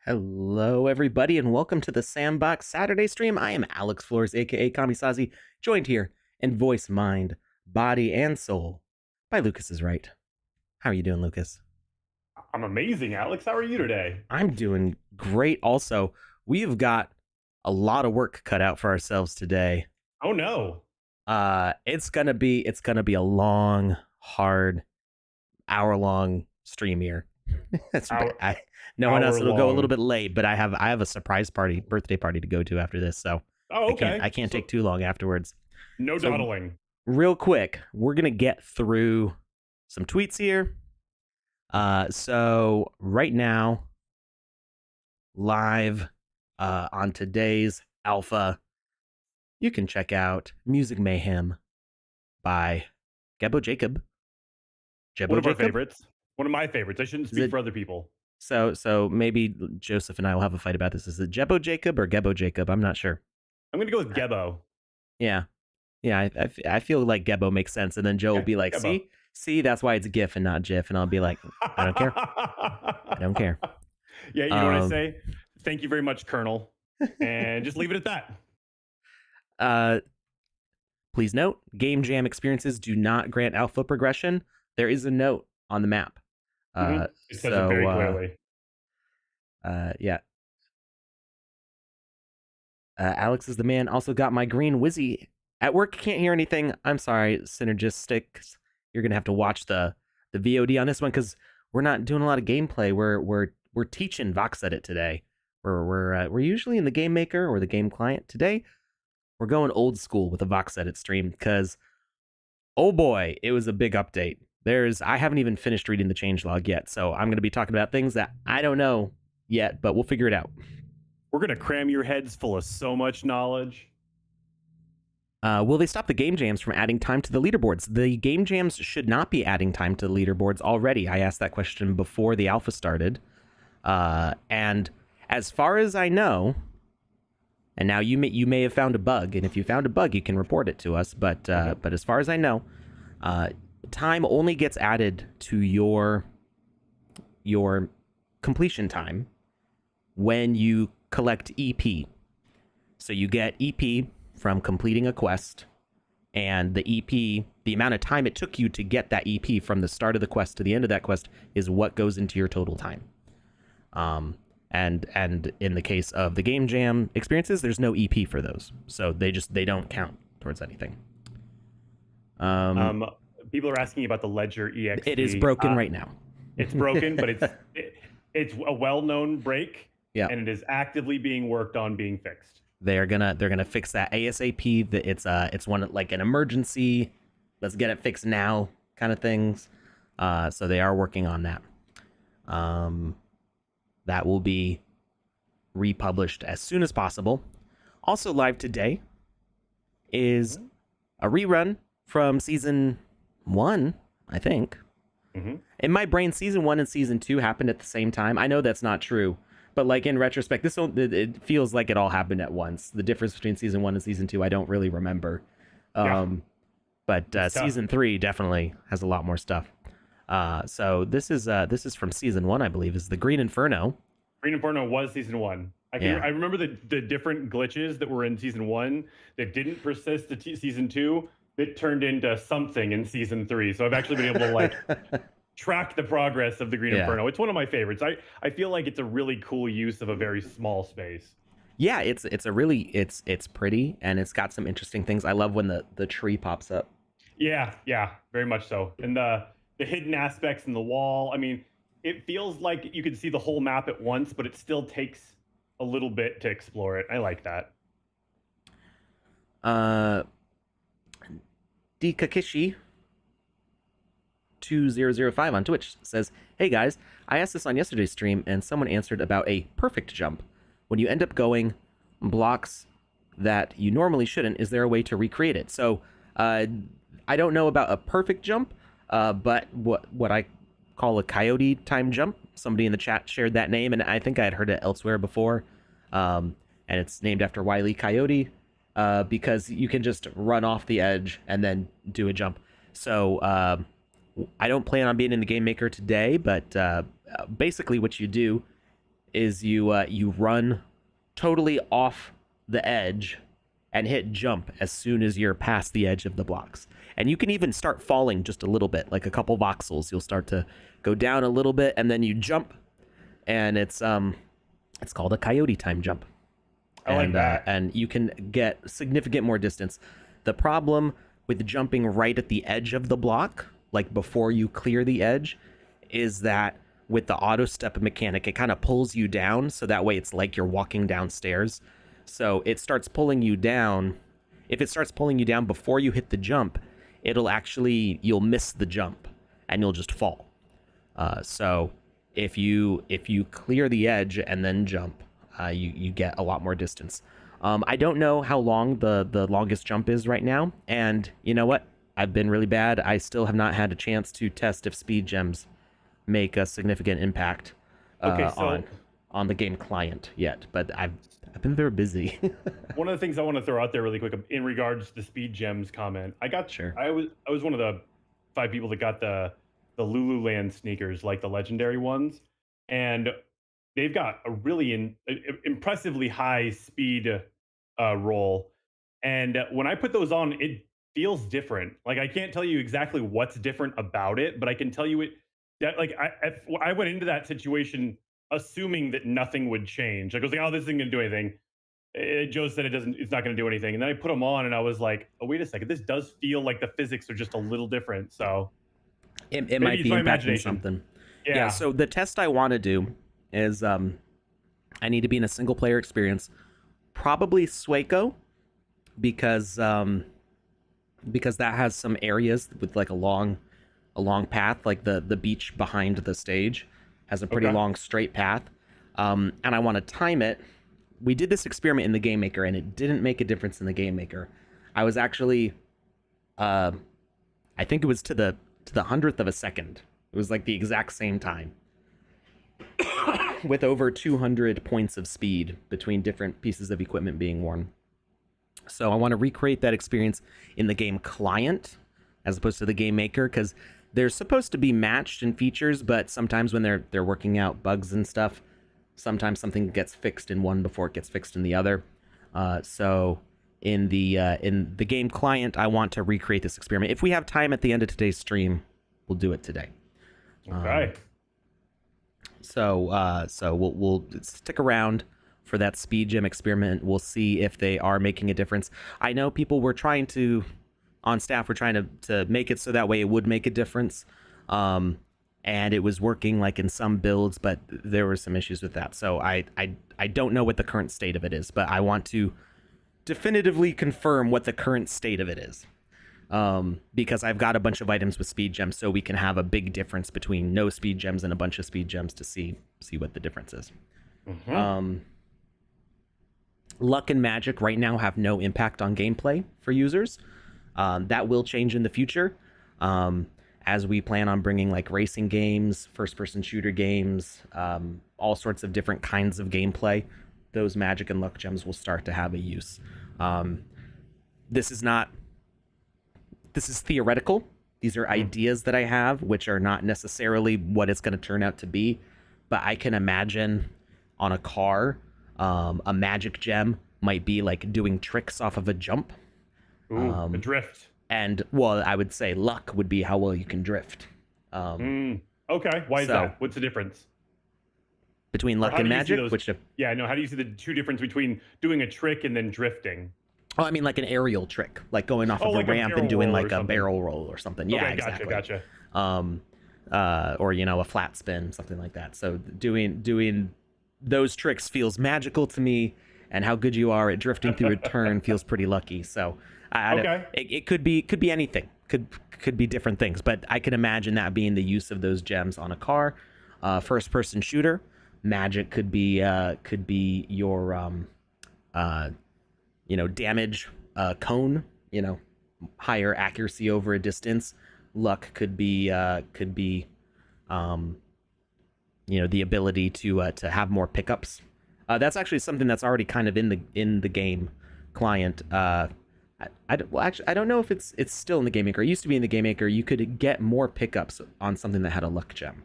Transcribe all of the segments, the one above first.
Hello, everybody, and welcome to the Sandbox Saturday stream. I am Alex Florez, aka Kamisazi, joined here in voice, mind, body, and soul by Lucas's right. How are you doing, Lucas? I'm amazing, Alex. How are you today? I'm doing great. Also, we have got a lot of work cut out for ourselves today. Oh no. It's gonna be a long, hard, hour-long stream here. No one else. It'll go a little bit late, but I have a surprise birthday party to go to after this, so okay. I can't take too long afterwards. No dawdling. Real quick, we're gonna get through some tweets here. So right now, live on today's Alpha, you can check out Music Mayhem by Gebo Jacob. One of our favorites. One of my favorites. I shouldn't speak for other people. So maybe Joseph and I will have a fight about this. Is it Gebo Jacob or Gebo Jacob? I'm not sure. I'm going to go with Gebo. Yeah. I feel like Gebo makes sense. And then Joe will be like, Gebo. see, that's why it's GIF and not GIF. And I'll be like, I don't care. I don't care. Yeah, you know what I say? Thank you very much, Colonel. And just leave it at that. Please note, game jam experiences do not grant alpha progression. There is a note on the map. It says it very clearly. Yeah. Alex is the man. Also got my green Wizzy. At work, can't hear anything. I'm sorry, Synergistics. You're gonna have to watch the VOD on this one because we're not doing a lot of gameplay. We're teaching VoxEdit today. We're usually in the Game Maker or the game client. Today, we're going old school with the VoxEdit stream because, oh boy, it was a big update. I haven't even finished reading the changelog yet, so I'm going to be talking about things that I don't know yet, but we'll figure it out. We're going to cram your heads full of so much knowledge. Will they stop the game jams from adding time to the leaderboards? The game jams should not be adding time to the leaderboards already. I asked that question before the alpha started. And as far as I know, and now you may have found a bug, and if you found a bug, you can report it to us. But as far as I know, time only gets added to your completion time when you collect EP. So you get EP from completing a quest, and the EP, the amount of time it took you to get that EP from the start of the quest to the end of that quest is what goes into your total time. And in the case of the game jam experiences, there's no EP for those, so they don't count towards anything. People are asking about the Ledger EXP. It is broken right now. It's broken, but it's a well-known break, yeah, and it is actively being worked on being fixed. They're gonna fix that ASAP. That it's one like an emergency, let's get it fixed now kind of things. So they are working on that. That will be republished as soon as possible. Also live today is a rerun from season 1, I think. In my brain, season 1 and season 2 happened at the same time. I know that's not true, but like in retrospect, it feels like it all happened at once. The difference between season 1 and season 2, I don't really remember. But season 3 definitely has a lot more stuff. So this is from season 1, I believe, is the Green Inferno. Green Inferno was season 1. I remember the different glitches that were in season 1 that didn't persist to season 2 that turned into something in season 3. So I've actually been able to like track the progress of the Green Inferno. It's one of my favorites. I feel like it's a really cool use of a very small space. Yeah, it's pretty, and it's got some interesting things. I love when the tree pops up. Yeah, very much so. And the hidden aspects in the wall. I mean, it feels like you can see the whole map at once, but it still takes a little bit to explore it. I like that. Dikakishi 2005 on Twitch says, "Hey guys, I asked this on yesterday's stream and someone answered about a perfect jump. When you end up going blocks that you normally shouldn't, is there a way to recreate it?" So I don't know about a perfect jump, but what I call a Coyote time jump. Somebody in the chat shared that name, and I think I had heard it elsewhere before. And it's named after Wile E. Coyote, because you can just run off the edge and then do a jump. So I don't plan on being in the Game Maker today, but basically what you do is you run totally off the edge and hit jump as soon as you're past the edge of the blocks. And you can even start falling just a little bit, like a couple voxels. You'll start to go down a little bit, and then you jump, and it's called a Coyote time jump. I like that. And you can get significant more distance. The problem with jumping right at the edge of the block, like before you clear the edge, is that with the auto step mechanic, it kind of pulls you down, so that way it's like you're walking downstairs. So it starts pulling you down. If it starts pulling you down before you hit the jump, you'll miss the jump and you'll just fall. So if you clear the edge and then jump, you get a lot more distance. I don't know how long the longest jump is right now, and you know what? I've been really bad. I still have not had a chance to test if speed gems make a significant impact on the game client yet, but I've been very busy. One of the things I want to throw out there really quick in regards to the speed gems comment, I was one of the 5 people that got the Lululand sneakers, like the legendary ones, and they've got a really impressively high speed roll. And when I put those on, it feels different. Like, I can't tell you exactly what's different about it, but I can tell you I went into that situation assuming that nothing would change. Like, I was like, oh, this isn't going to do anything. Joe said it's not going to do anything. And then I put them on and I was like, oh, wait a second. This does feel like the physics are just a little different. So it might be impacting something. Yeah. So the test I want to do is I need to be in a single player experience, probably Sueco, because that has some areas with like a long path, like the beach behind the stage has a pretty long straight path, and I want to time it. We did this experiment in the Game Maker, and it didn't make a difference in the Game Maker. I was actually, I think it was to the 100th of a second. It was like the exact same time, with over 200 points of speed between different pieces of equipment being worn. So I want to recreate that experience in the game client as opposed to the Game Maker, because they're supposed to be matched in features, but sometimes when they're working out bugs and stuff, sometimes something gets fixed in one before it gets fixed in the other. So in the game client, I want to recreate this experiment. If we have time at the end of today's stream, we'll do it today. Okay. So we'll stick around for that speed gem experiment. We'll see if they are making a difference. I know people were trying to, on staff, were trying to make it so that way it would make a difference. And it was working like in some builds, but there were some issues with that. So I don't know what the current state of it is, but I want to definitively confirm what the current state of it is. Because I've got a bunch of items with speed gems, so we can have a big difference between no speed gems and a bunch of speed gems to see what the difference is. Mm-hmm. Luck and magic right now have no impact on gameplay for users. That will change in the future, as we plan on bringing like racing games, first-person shooter games, all sorts of different kinds of gameplay. Those magic and luck gems will start to have a use. This is theoretical. These are ideas that I have, which are not necessarily what it's going to turn out to be. But I can imagine on a car, a magic gem might be like doing tricks off of a jump. Ooh, a drift. And, well, I would say luck would be how well you can drift. Okay. Why is that? What's the difference? Between luck and magic? How do you see the two difference between doing a trick and then drifting? Oh, I mean like an aerial trick, like going off of a ramp and doing like a barrel roll or something. Yeah, exactly. Gotcha. Or, a flat spin, something like that. So doing those tricks feels magical to me, and how good you are at drifting through a turn feels pretty lucky. So it could be anything. Could be different things, but I can imagine that being the use of those gems on a car. First person shooter, magic could be your damage cone, higher accuracy over a distance. Luck could be the ability to have more pickups. That's actually something that's already kind of in the game client. I don't know if it's still in the Game Maker. It used to be in the Game Maker. You could get more pickups on something that had a luck gem.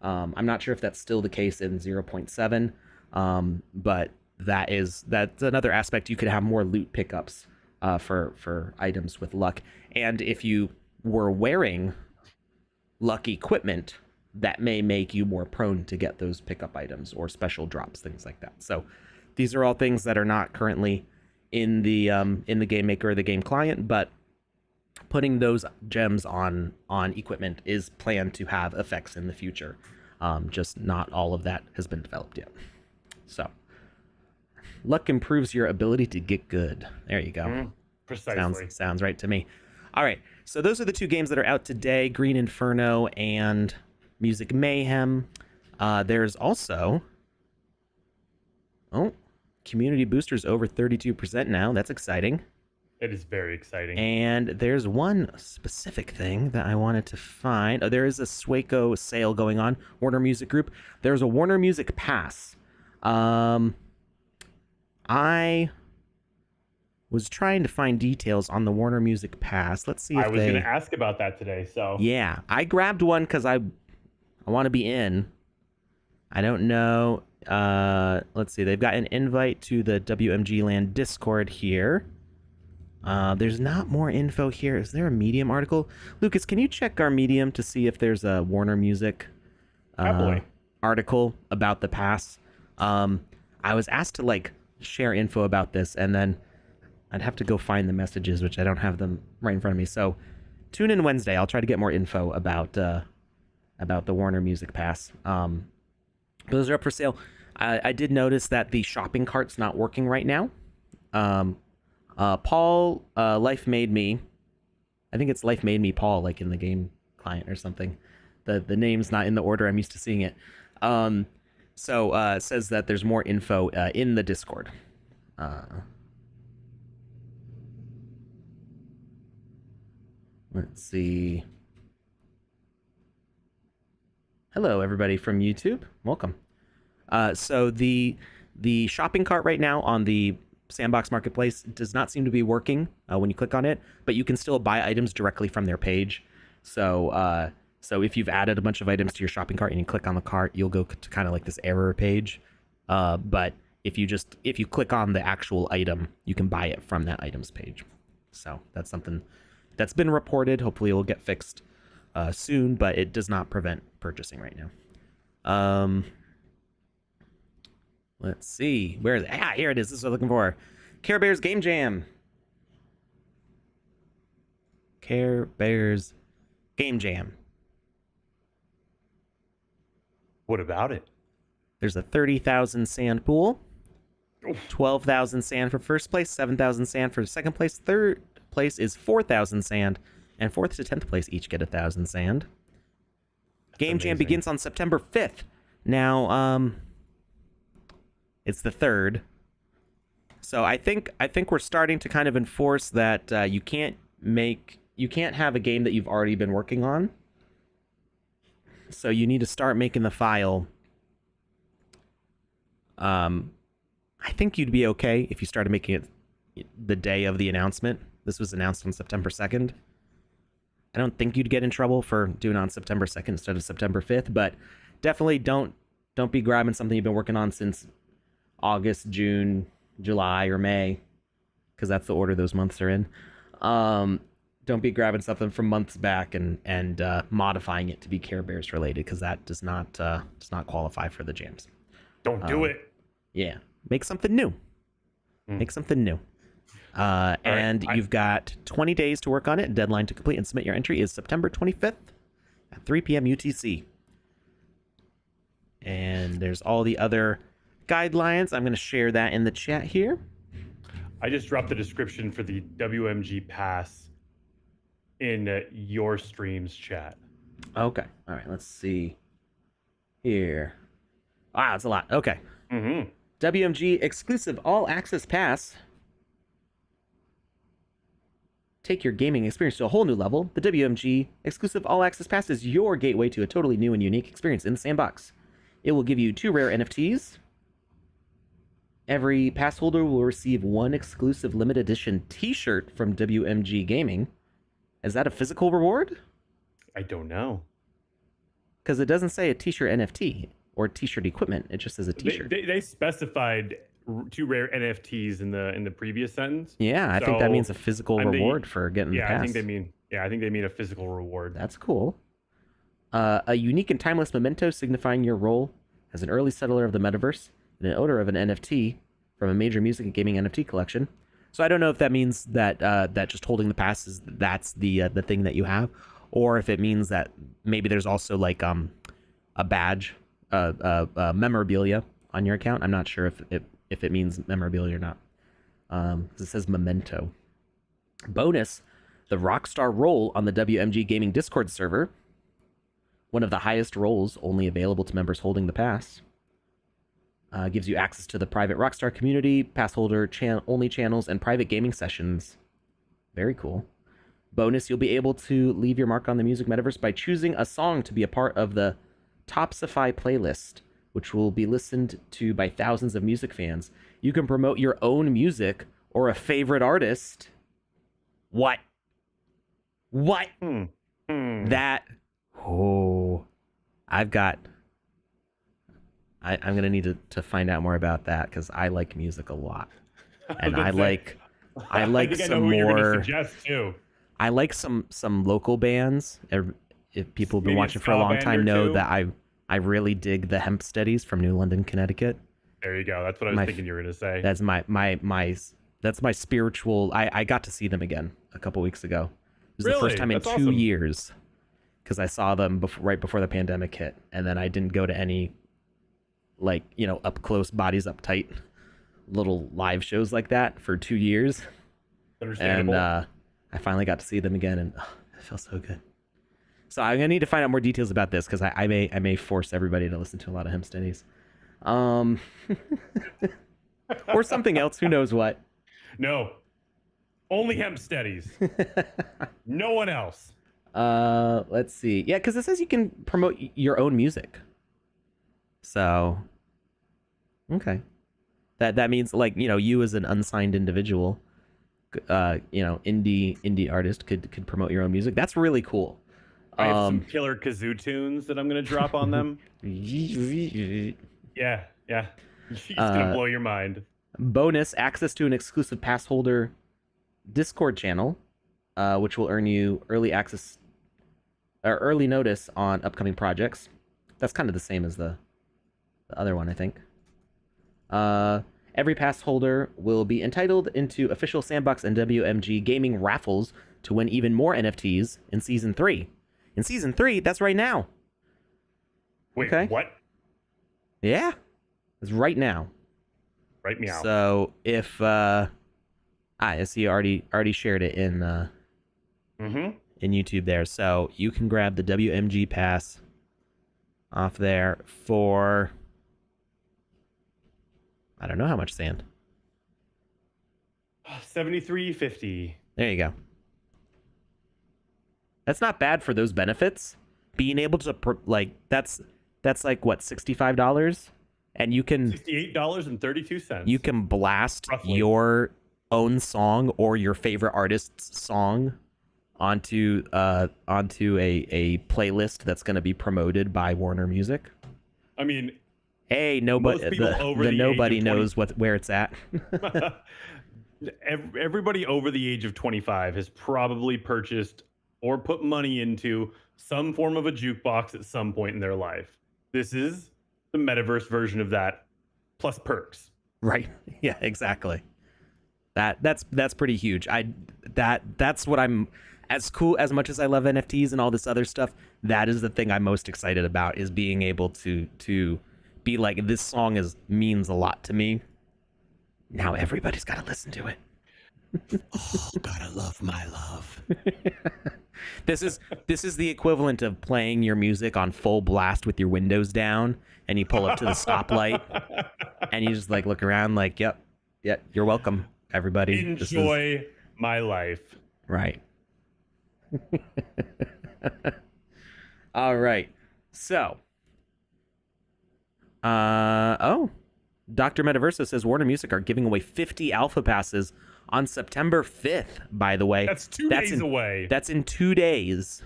I'm not sure if that's still the case in 0.7. But that's another aspect. You could have more loot pickups for items with luck. And if you were wearing luck equipment, that may make you more prone to get those pickup items or special drops, things like that. So these are all things that are not currently in the game maker or the game client, but putting those gems on equipment is planned to have effects in the future. Just not all of that has been developed yet. So luck improves your ability to get good. There you go. Precisely. Sounds right to me. All right. So those are the two games that are out today, Green Inferno and Music Mayhem. There's also... Oh, community boosters over 32% now. That's exciting. It is very exciting. And there's one specific thing that I wanted to find. Oh, there is a Swaco sale going on, Warner Music Group. There's a Warner Music Pass. I was trying to find details on the Warner Music Pass. Let's see if I was going to ask about that today, so... Yeah, I grabbed one because I want to be in. I don't know. Let's see. They've got an invite to the WMG Land Discord here. There's not more info here. Is there a Medium article? Lucas, can you check our Medium to see if there's a Warner Music article about the pass? I was asked to share info about this, and then I'd have to go find the messages, which I don't have them right in front of me. So tune in Wednesday. I'll try to get more info about the Warner Music Pass. Those are up for sale. I did notice that the shopping cart's not working right now. Paul, Life Made Me, I think it's Life Made Me Paul, like in the game client or something. The name's not in the order I'm used to seeing it. So it says that there's more info in the Discord. Let's see. Hello, everybody from YouTube. Welcome. So the shopping cart right now on the Sandbox Marketplace does not seem to be working when you click on it, but you can still buy items directly from their page. So if you've added a bunch of items to your shopping cart and you click on the cart, you'll go to kind of like this error page. But if you click on the actual item, you can buy it from that items page. So that's something that's been reported. Hopefully it will get fixed soon, but it does not prevent purchasing right now. Let's see. Where is it? Ah, here it is. This is what I'm looking for. Care Bears Game Jam. Care Bears Game Jam. What about it? There's a 30,000 sand pool. 12,000 sand for first place. 7,000 sand for second place. Third place is 4,000 sand. And fourth to 10th place each get 1,000 sand. Game Jam begins on September 5th. Now, it's the 3rd. So I think we're starting to kind of enforce that you can't have a game that you've already been working on. So you need to start making the file. I think you'd be okay if you started making it the day of the announcement. This was announced on September 2nd. I don't think you'd get in trouble for doing it on September 2nd instead of September 5th, but definitely don't be grabbing something you've been working on since August, June, July, or May, because that's the order those months are in. Don't be grabbing something from months back and modifying it to be Care Bears related, because that does not qualify for the jams. Don't do it. Yeah, make something new. Make something new. And you've got 20 days to work on it. Deadline to complete and submit your entry is September 25th at 3 p.m. UTC. And there's all the other guidelines. I'm going to share that in the chat here. I just dropped the description for the WMG Pass in your stream's chat. Okay. All right. Let's see here. Wow, it's a lot. Okay. WMG exclusive all access pass. Take your gaming experience to a whole new level. The WMG exclusive all access pass is your gateway to a totally new and unique experience in the sandbox. It will give you 2 rare NFTs. Every pass holder will receive 1 exclusive limited edition t-shirt from WMG Gaming. Is that a physical reward? I don't know. Because it doesn't say a t-shirt NFT. or t-shirt equipment. It just says a t-shirt. They specified 2 rare NFTs in the previous sentence. Yeah, I think that means a physical reward for getting the pass. I think they mean a physical reward. That's cool. A unique and timeless memento signifying your role as an early settler of the metaverse and an owner of an NFT from a major music and gaming NFT collection. So I don't know if that means that that just holding the pass that's the thing that you have, or if it means that maybe there's also like a badge, memorabilia on your account. I'm not sure if it means memorabilia or not. It says memento. Bonus, the Rockstar role on the WMG Gaming Discord server. One of the highest roles only available to members holding the pass. Gives you access to the private Rockstar community, pass holder only channels, and private gaming sessions. Very cool. Bonus, you'll be able to leave your mark on the music metaverse by choosing a song to be a part of the Topsify playlist, which will be listened to by thousands of music fans. You can promote your own music or a favorite artist. What? That... Oh, I'm gonna need to find out more about that because I like music a lot, and I like some more. I like some local bands. If people have been watching for a long time know that I really dig the Hemp Steadies from New London, Connecticut. There you go. That's what I was thinking you were gonna say. That's my spiritual. I got to see them again a couple weeks ago. It was the first time in 2 years. Because I saw them right before the pandemic hit, and then I didn't go to any, like, up close, bodies uptight, little live shows like that for 2 years. Understandable. And I finally got to see them again, and it feels so good. So I'm gonna need to find out more details about this because I may force everybody to listen to a lot of Hemp Steadies, or something else. Who knows what? No, only Hemp Steadies. No one else. Let's see. Yeah, because it says you can promote your own music. So, okay. That means, like, you as an unsigned individual, indie artist could promote your own music. That's really cool. I have some killer kazoo tunes that I'm gonna drop on them. Yeah. It's gonna blow your mind. Bonus, access to an exclusive pass holder Discord channel, which will earn you early access or early notice on upcoming projects. That's kind of the same as the other one, I think. Every pass holder will be entitled into official Sandbox and WMG gaming raffles to win even more NFTs in Season 3. In Season 3, that's right now. Wait, okay. What? Yeah. It's right now. Right meow. So if... I see you already shared it in in YouTube there. So you can grab the WMG pass off there for, I don't know how much, Sand. $73.50. There you go. That's not bad for those benefits. Being able to that's like what, $65, and you can $68.32. You can blast roughly your own song or your favorite artist's song onto a playlist that's going to be promoted by Warner Music. I mean, hey, nobody nobody knows where it's at. Everybody over the age of 25 has probably purchased or put money into some form of a jukebox at some point in their life. This is the metaverse version of that, plus perks. Right. Yeah, exactly. That's pretty huge. That's what I'm, as cool as much as I love NFTs and all this other stuff, that is the thing I'm most excited about, is being able to be like, this song means a lot to me. Now everybody's got to listen to it. Oh, gotta love my love. This is the equivalent of playing your music on full blast with your windows down, and you pull up to the stoplight, and you just like look around like, yep, you're welcome, everybody. Enjoy my life. Right. All right. So, Dr. Metaverso says Warner Music are giving away 50 alpha passes on September 5th, by the way. That's 2 days away. That's in 2 days.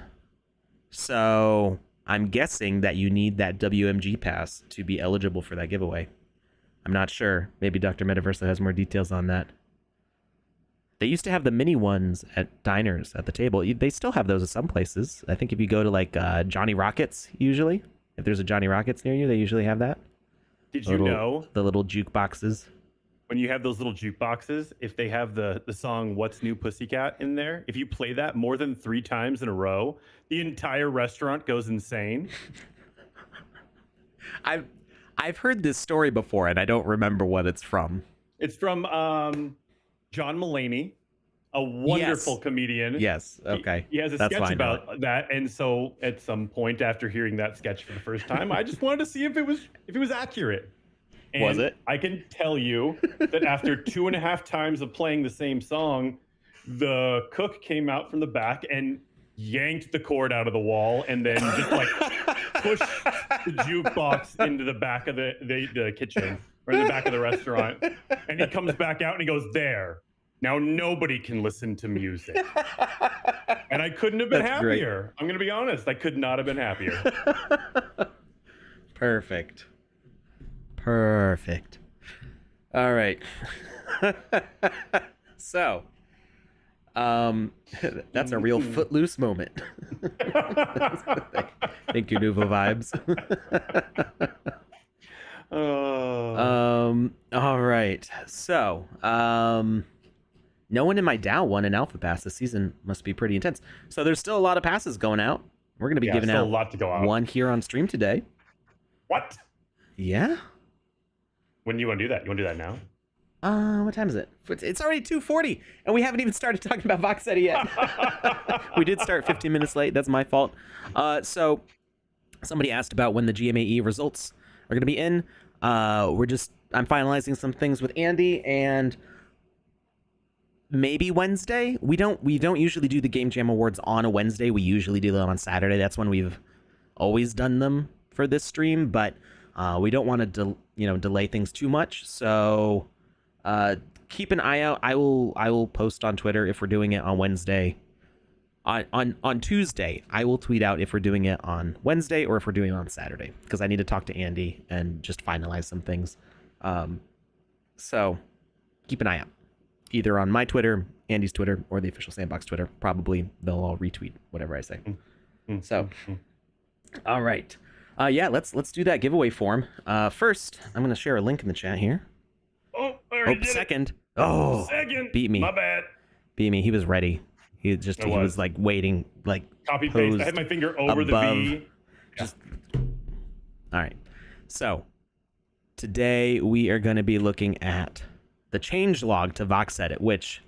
So, I'm guessing that you need that WMG pass to be eligible for that giveaway. I'm not sure. Maybe Dr. Metaverso has more details on that. They used to have the mini ones at diners at the table. They still have those at some places. I think if you go to like Johnny Rockets, usually, if there's a Johnny Rockets near you, they usually have that. Did you know the little jukeboxes? When you have those little jukeboxes, if they have the song "What's New Pussycat" in there, if you play that more than 3 times in a row, the entire restaurant goes insane. I've heard this story before, and I don't remember what it's from. It's from John Mulaney, a wonderful comedian. Yes. Okay. He has a sketch about that, and so at some point after hearing that sketch for the first time, I just wanted to see if it was accurate. And was it? I can tell you that after 2.5 times of playing the same song, the cook came out from the back and yanked the cord out of the wall and then just like pushed the jukebox into the back of the kitchen or in the back of the restaurant. And he comes back out and he goes, "There. Now nobody can listen to music." And I couldn't have been happier. Great. I'm going to be honest. I could not have been happier. Perfect. All right. So, that's a real Footloose moment. Thank you, Nouveau Vibes. All right. So, no one in my DAO won an alpha pass this season. Must be pretty intense. So there's still a lot of passes going out. We're going to be giving out a lot to go out. One here on stream today. What? Yeah. When do you want to do that? You want to do that now? What time is it? It's already 2:40, and we haven't even started talking about VoxEdit yet. We did start 15 minutes late. That's my fault. So somebody asked about when the GMAE results are going to be in. I'm finalizing some things with Andy, and maybe Wednesday. We don't usually do the Game Jam Awards on a Wednesday. We usually do them on Saturday. That's when we've always done them for this stream, but we don't want to delay things too much. So keep an eye out. I will post on Twitter if we're doing it on Wednesday. On Tuesday, I will tweet out if we're doing it on Wednesday or if we're doing it on Saturday, because I need to talk to Andy and just finalize some things. So keep an eye out, either on my Twitter, Andy's Twitter, or the official Sandbox Twitter. Probably they'll all retweet whatever I say. So, all right. Let's do that giveaway form. First, I'm going to share a link in the chat here. Second. Beat me. My bad. Beat me. He was ready. He was like waiting, like copy paste. I had my finger over above, the V. Just all right. So today we are going to be looking at the changelog to VoxEdit, which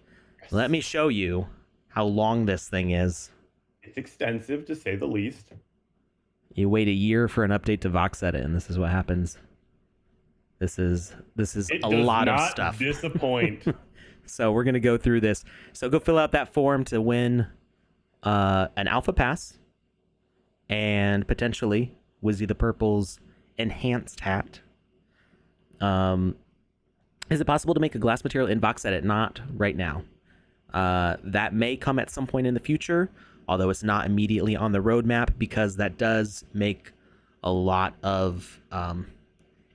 let me show you how long this thing is. It's extensive, to say the least. You wait a year for an update to VoxEdit, and this is what happens. This is a lot of stuff. Disappoint. So we're gonna go through this. So go fill out that form to win an alpha pass and potentially Wizzy the Purple's enhanced hat. Is it possible to make a glass material in VoxEdit? Not right now. That may come at some point in the future, although it's not immediately on the roadmap, because that does make a lot of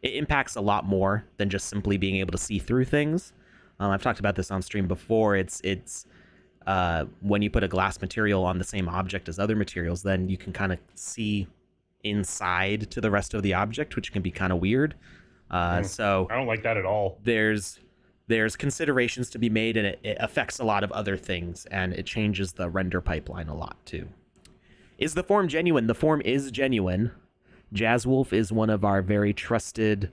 it impacts a lot more than just simply being able to see through things. I've talked about this on stream before. It's when you put a glass material on the same object as other materials, then you can kind of see inside to the rest of the object, which can be kind of weird. So I don't like that at all. There's considerations to be made, and it affects a lot of other things, and it changes the render pipeline a lot too. Is the form genuine? The form is genuine. Jazzwolf is one of our very trusted.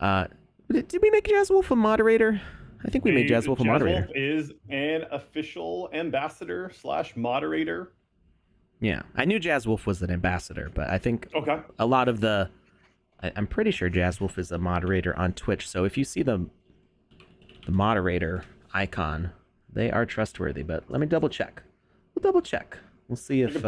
Did we make Jazzwolf a moderator? I think we made Jazzwolf a moderator. Jazzwolf is an official ambassador / moderator. Yeah, I knew Jazzwolf was an ambassador, but I think a lot of I'm pretty sure Jazzwolf is a moderator on Twitch. So if you see the moderator icon, they are trustworthy. But let me double check. We'll double check. We'll see if.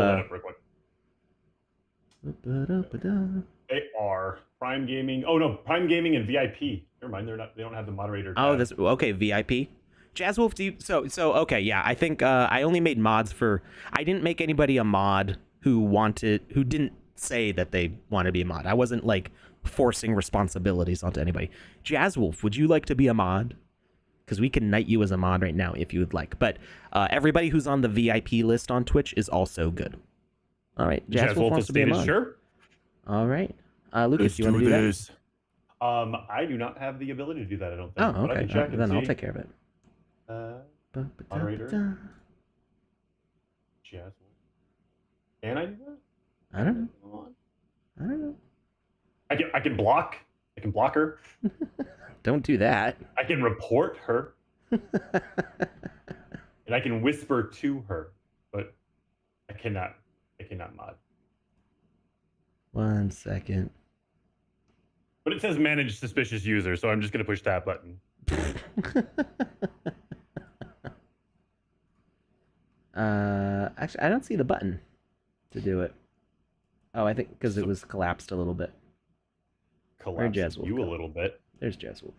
They are Prime Gaming. Oh no, Prime Gaming and VIP. Never mind, they're not. They don't have the moderator. Oh, this okay. VIP. Jazzwolf, do you, so okay, yeah. I think I only made mods for. I didn't make anybody a mod who didn't say that they want to be a mod. I wasn't like forcing responsibilities onto anybody. Jazzwolf, would you like to be a mod? Because we can knight you as a mod right now if you would like. But everybody who's on the VIP list on Twitch is also good. All right, Jazzwolf wants to be a mod. Sure. All right, Lucas, you want to do this? I do not have the ability to do that. I don't think. Oh, okay. Then I'll take care of it. Moderator. Jazzwolf. Can I do that? I don't know. I can block. I can block her. Don't do that. I can report her. And I can whisper to her, but I cannot mod. 1 second. But it says manage suspicious user, so I'm just gonna push that button. Actually, I don't see the button to do it. Oh, I think because it was collapsed a little bit. Collapse you a little bit. There's Jazzwolf.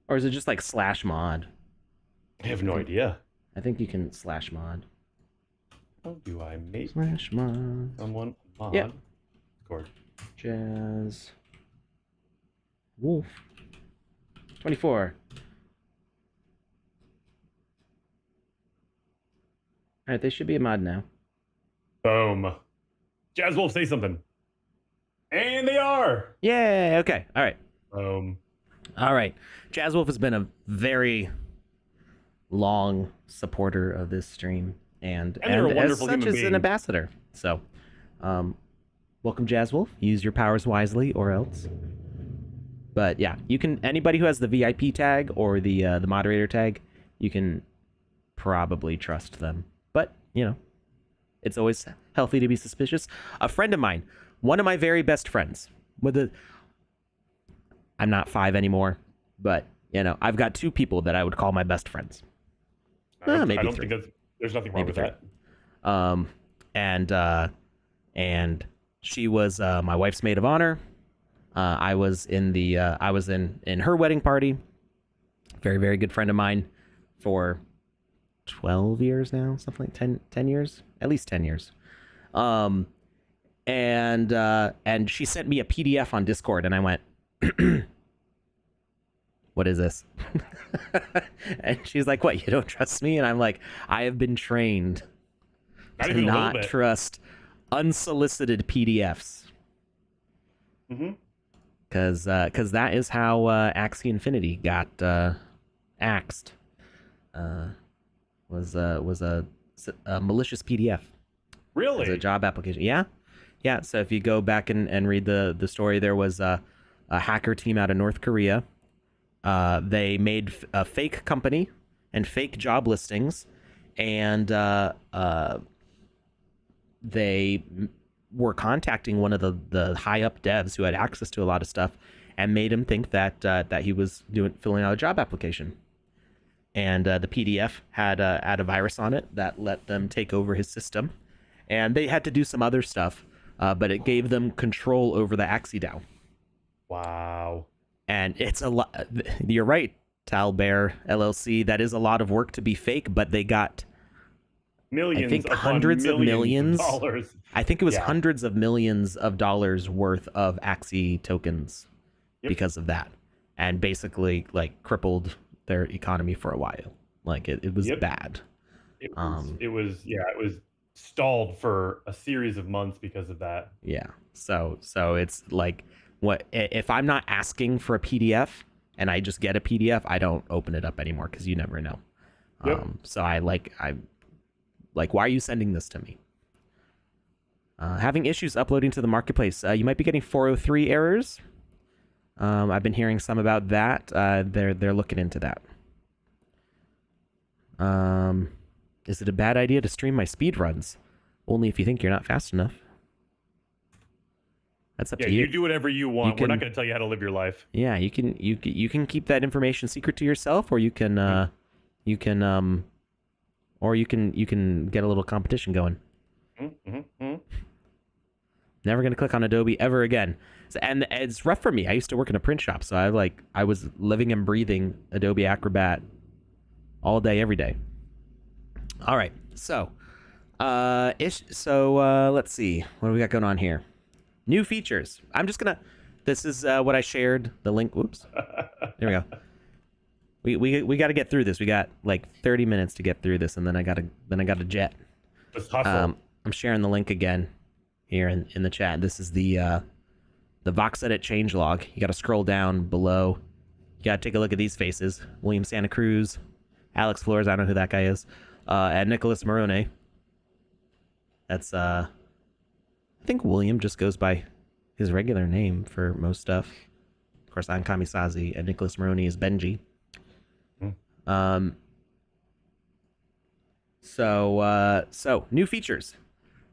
Or is it just like /mod? I have no idea. I think you can /mod. How do I make /mod someone a mod? Yep. Discord. Jazz Wolf 24. All right, they should be a mod now. Boom. Jazzwolf, say something. And they are. Yay. Okay. All right. All right. Jazzwolf has been a very long supporter of this stream and as such as an ambassador. So, welcome, Jazzwolf. Use your powers wisely, or else. But yeah, you can. Anybody who has the VIP tag or the moderator tag, you can probably trust them. But you know, it's always healthy to be suspicious. A friend of mine, one of my very best friends, I'm not 5 anymore, but you know, I've got 2 people that I would call my best friends. Maybe 3. Think there's nothing wrong with that. And she was my wife's maid of honor. I was in her wedding party. Very, very good friend of mine for 12 years now, something like 10 years, at least 10 years. And she sent me a PDF on Discord, and I went, what is this? And she's like, what, you don't trust me? And I'm like, I have been trained to not trust unsolicited PDFs. Mm-hmm. Because that is how Axie Infinity got axed. Was a malicious PDF. Really? As a job application. Yeah. So if you go back and read the story, there was a hacker team out of North Korea. They made a fake company and fake job listings, and they were contacting one of the high up devs who had access to a lot of stuff, and made him think that he was filling out a job application. And the PDF had a virus on it that let them take over his system, and they had to do some other stuff, but it gave them control over the Axie DAO. Wow. And it's a lot. You're right, Talbear LLC. That is a lot of work to be fake, but they got millions. I think hundreds of millions. Of dollars. I think it was hundreds of millions of dollars worth of Axie tokens because of that, and basically like crippled their economy for a while. Like it was bad. It was stalled for a series of months because of that. Yeah. So it's like, what if I'm not asking for a PDF and I just get a PDF, I don't open it up anymore because you never know. So I like, why are you sending this to me? Having issues uploading to the marketplace. You might be getting 403 errors. I've been hearing some about that. They're looking into that. Is it a bad idea to stream my speed runs? Only if you think you're not fast enough. That's up to you. You do whatever you want. We're not going to tell you how to live your life. Yeah, you can keep that information secret to yourself, or you can get a little competition going. Never going to click on Adobe ever again. And it's rough for me. I used to work in a print shop, so I was living and breathing Adobe Acrobat all day, every day. All right, so let's see, what do we got going on here? New features. I'm just gonna. This is what I shared. The link. Whoops. There we go. We got to get through this. We got like 30 minutes to get through this, and then I got a jet. Just hustle. I'm sharing the link again here in the chat. This is the VoxEdit changelog. You got to scroll down below. You got to take a look at these faces. William Santa Cruz, Alex Florez. I don't know who that guy is. And Nicholas Morone. That's I think William just goes by his regular name for most stuff. Of course, I'm Kamisazi, and Nicholas Morone is Benji. So new features.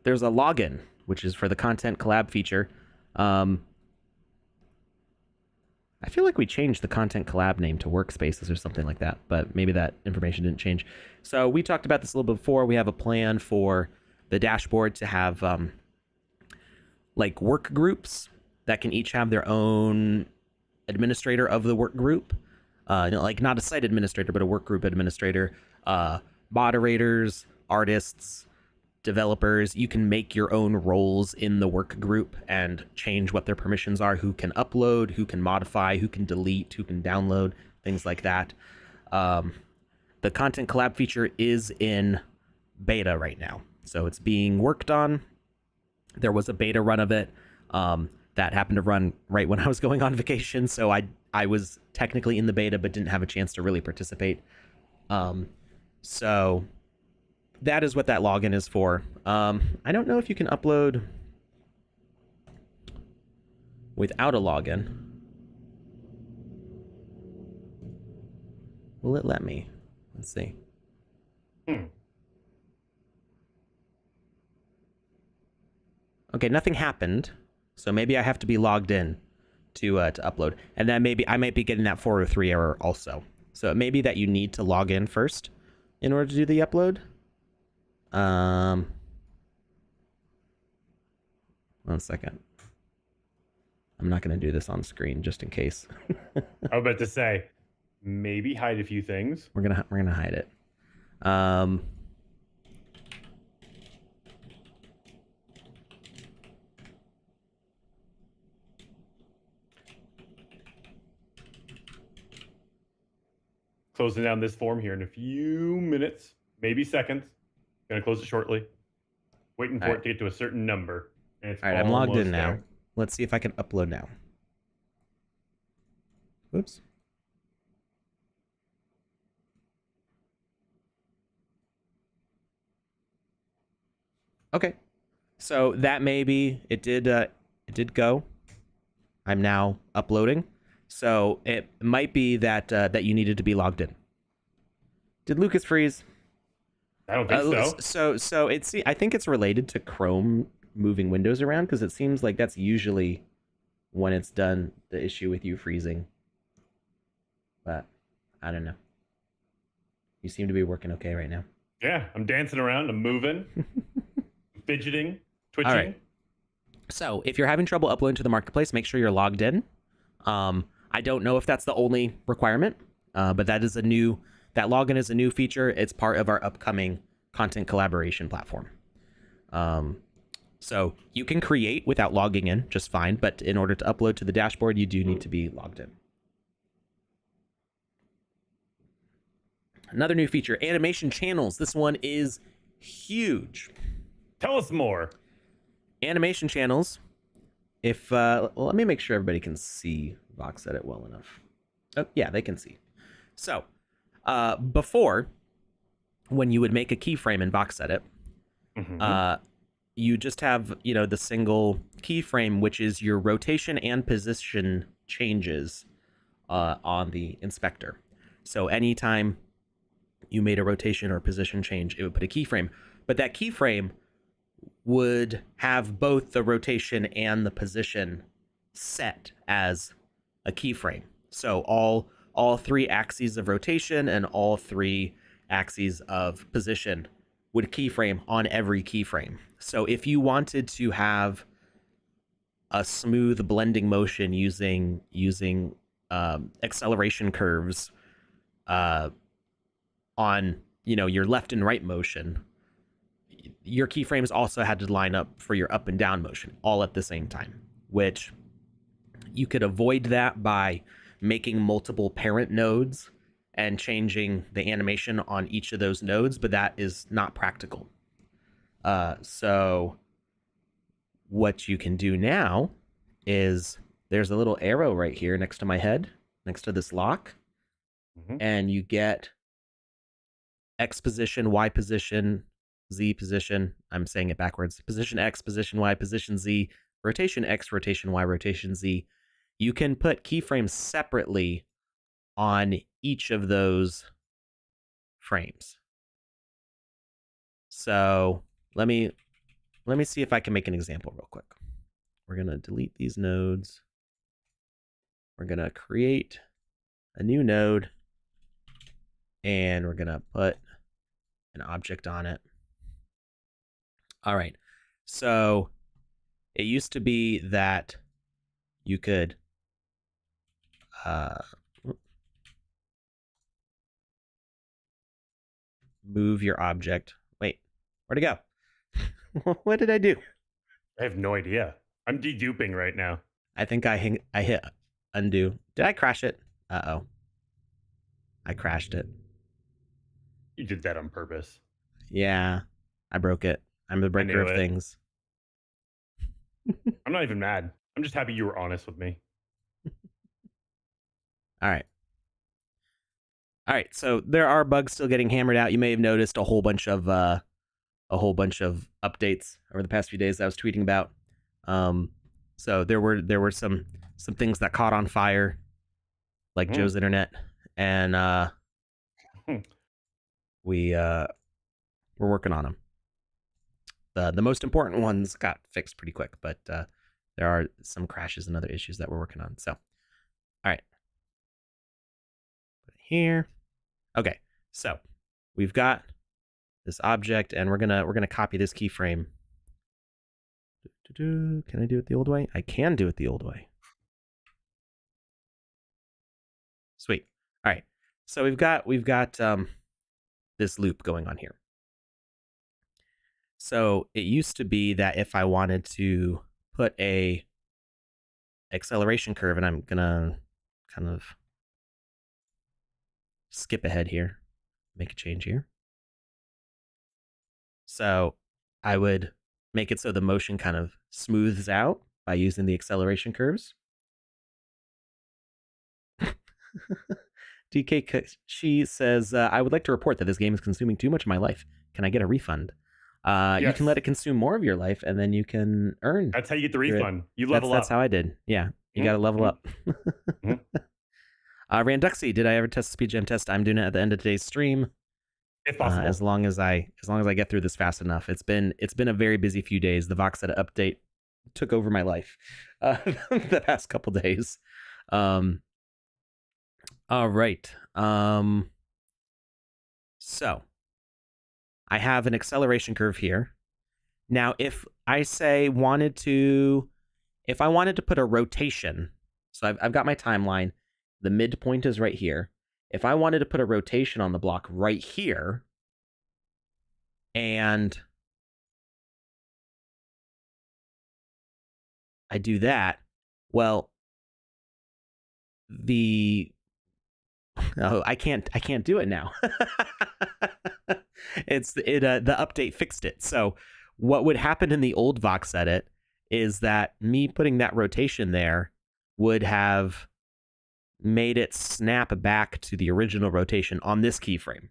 There's a login, which is for the content collab feature. I feel like we changed the content collab name to workspaces or something like that, but maybe that information didn't change. So we talked about this a little bit before. We have a plan for the dashboard to have like work groups that can each have their own administrator of the work group. Like not a site administrator, but a work group administrator, moderators, artists, developers. You can make your own roles in the work group and change what their permissions are, who can upload, who can modify, who can delete, who can download, things like that. The content collab feature is in beta right now, so it's being worked on. There was a beta run of it that happened to run right when I was going on vacation, so I was technically in the beta but didn't have a chance to really participate. So that is what that login is for. I don't know if you can upload without a login. Will it let me? Let's see. Okay, nothing happened. So maybe I have to be logged in to upload. And then maybe I might be getting that 403 error also. So it may be that you need to log in first in order to do the upload. 1 second. I'm not going to do this on screen just in case. I was about to say, maybe hide a few things. We're gonna hide it. Closing down this form here in a few minutes, maybe seconds. Gonna close it shortly. Waiting for it to get to a certain number. And it's all right, I'm logged in now. there. Let's see if I can upload now. Whoops. Okay, so that maybe it did go. I'm now uploading, so it might be that that you needed to be logged in. Did Lucas freeze? I don't think so. So it's, I think it's related to Chrome moving windows around, because it seems like that's usually when it's done, the issue with you freezing. But I don't know. You seem to be working okay right now. Yeah, I'm dancing around. I'm moving, fidgeting, twitching. All right. So if you're having trouble uploading to the marketplace, make sure you're logged in. I don't know if that's the only requirement, but that login is a new feature. It's part of our upcoming content collaboration platform. So you can create without logging in just fine, but in order to upload to the dashboard, you do need to be logged in. Another new feature, animation channels. This one is huge. Tell us more. Animation channels. If well, let me make sure everybody can see VoxEdit well enough. Oh, yeah, they can see. So before, when you would make a keyframe in VoxEdit, you just have, the single keyframe, which is your rotation and position changes on the inspector. So anytime you made a rotation or position change, it would put a keyframe. But that keyframe would have both the rotation and the position set as a keyframe. So all three axes of rotation and all three axes of position would keyframe on every keyframe. So if you wanted to have a smooth blending motion using acceleration curves on your left and right motion, your keyframes also had to line up for your up and down motion all at the same time, which you could avoid that by making multiple parent nodes and changing the animation on each of those nodes, but that is not practical. So what you can do now is there's a little arrow right here next to my head, next to this lock, and you get X position, Y position, Z position. I'm saying it backwards. Position X, position Y, position Z, rotation X, rotation Y, rotation Z. You can put keyframes separately on each of those frames. So let me see if I can make an example real quick. We're going to delete these nodes. We're going to create a new node, and we're going to put an object on it. All right. So it used to be that you could move your object. Wait, where'd it go? What did I do? I have no idea. I'm deduping right now. I think I hit undo. Did I crash it? Uh-oh. I crashed it. You did that on purpose. Yeah, I broke it. I'm the breaker of things. I'm not even mad. I'm just happy you were honest with me. All right. All right, so there are bugs still getting hammered out. You may have noticed a whole bunch of updates over the past few days that I was tweeting about. So there were some things that caught on fire, like Joe's internet, and we're working on them. The most important ones got fixed pretty quick, but there are some crashes and other issues that we're working on. So, all right, put it here. Okay, so we've got this object, and we're gonna copy this keyframe. Can I do it the old way? I can do it the old way. Sweet. All right, so we've got this loop going on here. So it used to be that if I wanted to put a acceleration curve, and I'm gonna kind of skip ahead here, make a change here. So I would make it so the motion kind of smooths out by using the acceleration curves. DK, she says, I would like to report that this game is consuming too much of my life. Can I get a refund? Yes. You can let it consume more of your life, and then you can earn. That's how you get the refund. You level up. That's how I did. Yeah, you got to level up. Randuxy, did I ever test the speed gem test? I'm doing it at the end of today's stream. If possible. As long as I get through this fast enough. It's been a very busy few days. The VoxEdit update took over my life the past couple days. All right. So I have an acceleration curve here. Now, if I wanted to put a rotation, so I've got my timeline. The midpoint is right here. If I wanted to put a rotation on the block right here, and I do that, well, I can't do it now. The update fixed it. So what would happen in the old VoxEdit is that me putting that rotation there would have made it snap back to the original rotation on this keyframe.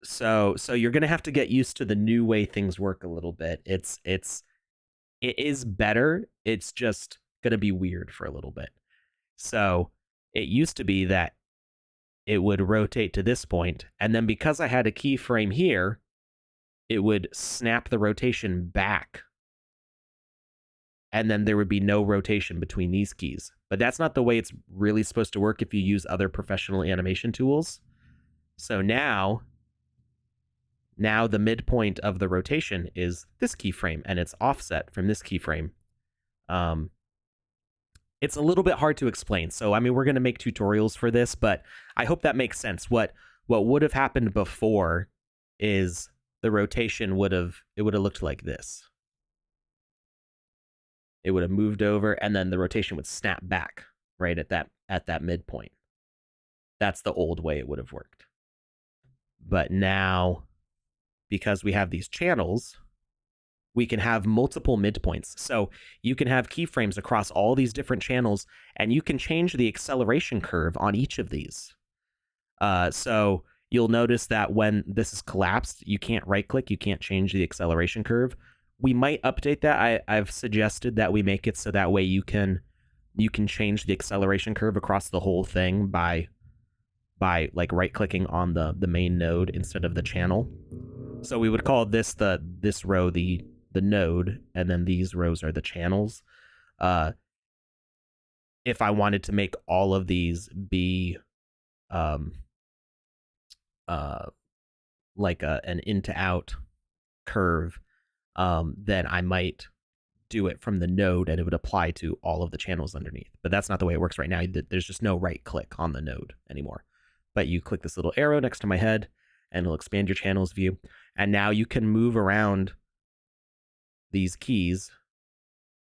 So you're gonna have to get used to the new way things work a little bit. It is better. It's just gonna be weird for a little bit. So it used to be that it would rotate to this point, and then because I had a keyframe here, it would snap the rotation back, and then there would be no rotation between these keys. But that's not the way it's really supposed to work if you use other professional animation tools. So now the midpoint of the rotation is this keyframe, and it's offset from this keyframe. It's a little bit hard to explain. So, I mean, we're going to make tutorials for this, but I hope that makes sense. What would have happened before is the rotation would have looked like this. It would have moved over, and then the rotation would snap back right at that midpoint. That's the old way it would have worked. But now, because we have these channels, we can have multiple midpoints. So you can have keyframes across all these different channels, and you can change the acceleration curve on each of these. So you'll notice that when this is collapsed, you can't right-click, you can't change the acceleration curve. We might update that. I've suggested that we make it so that way you can change the acceleration curve across the whole thing by like right-clicking on the main node instead of the channel. So we would call this row the node, and then these rows are the channels. If I wanted to make all of these be like an in to out curve, then I might do it from the node and it would apply to all of the channels underneath. But that's not the way it works right now. There's just no right click on the node anymore. But you click this little arrow next to my head and it'll expand your channels view. And now you can move around these keys,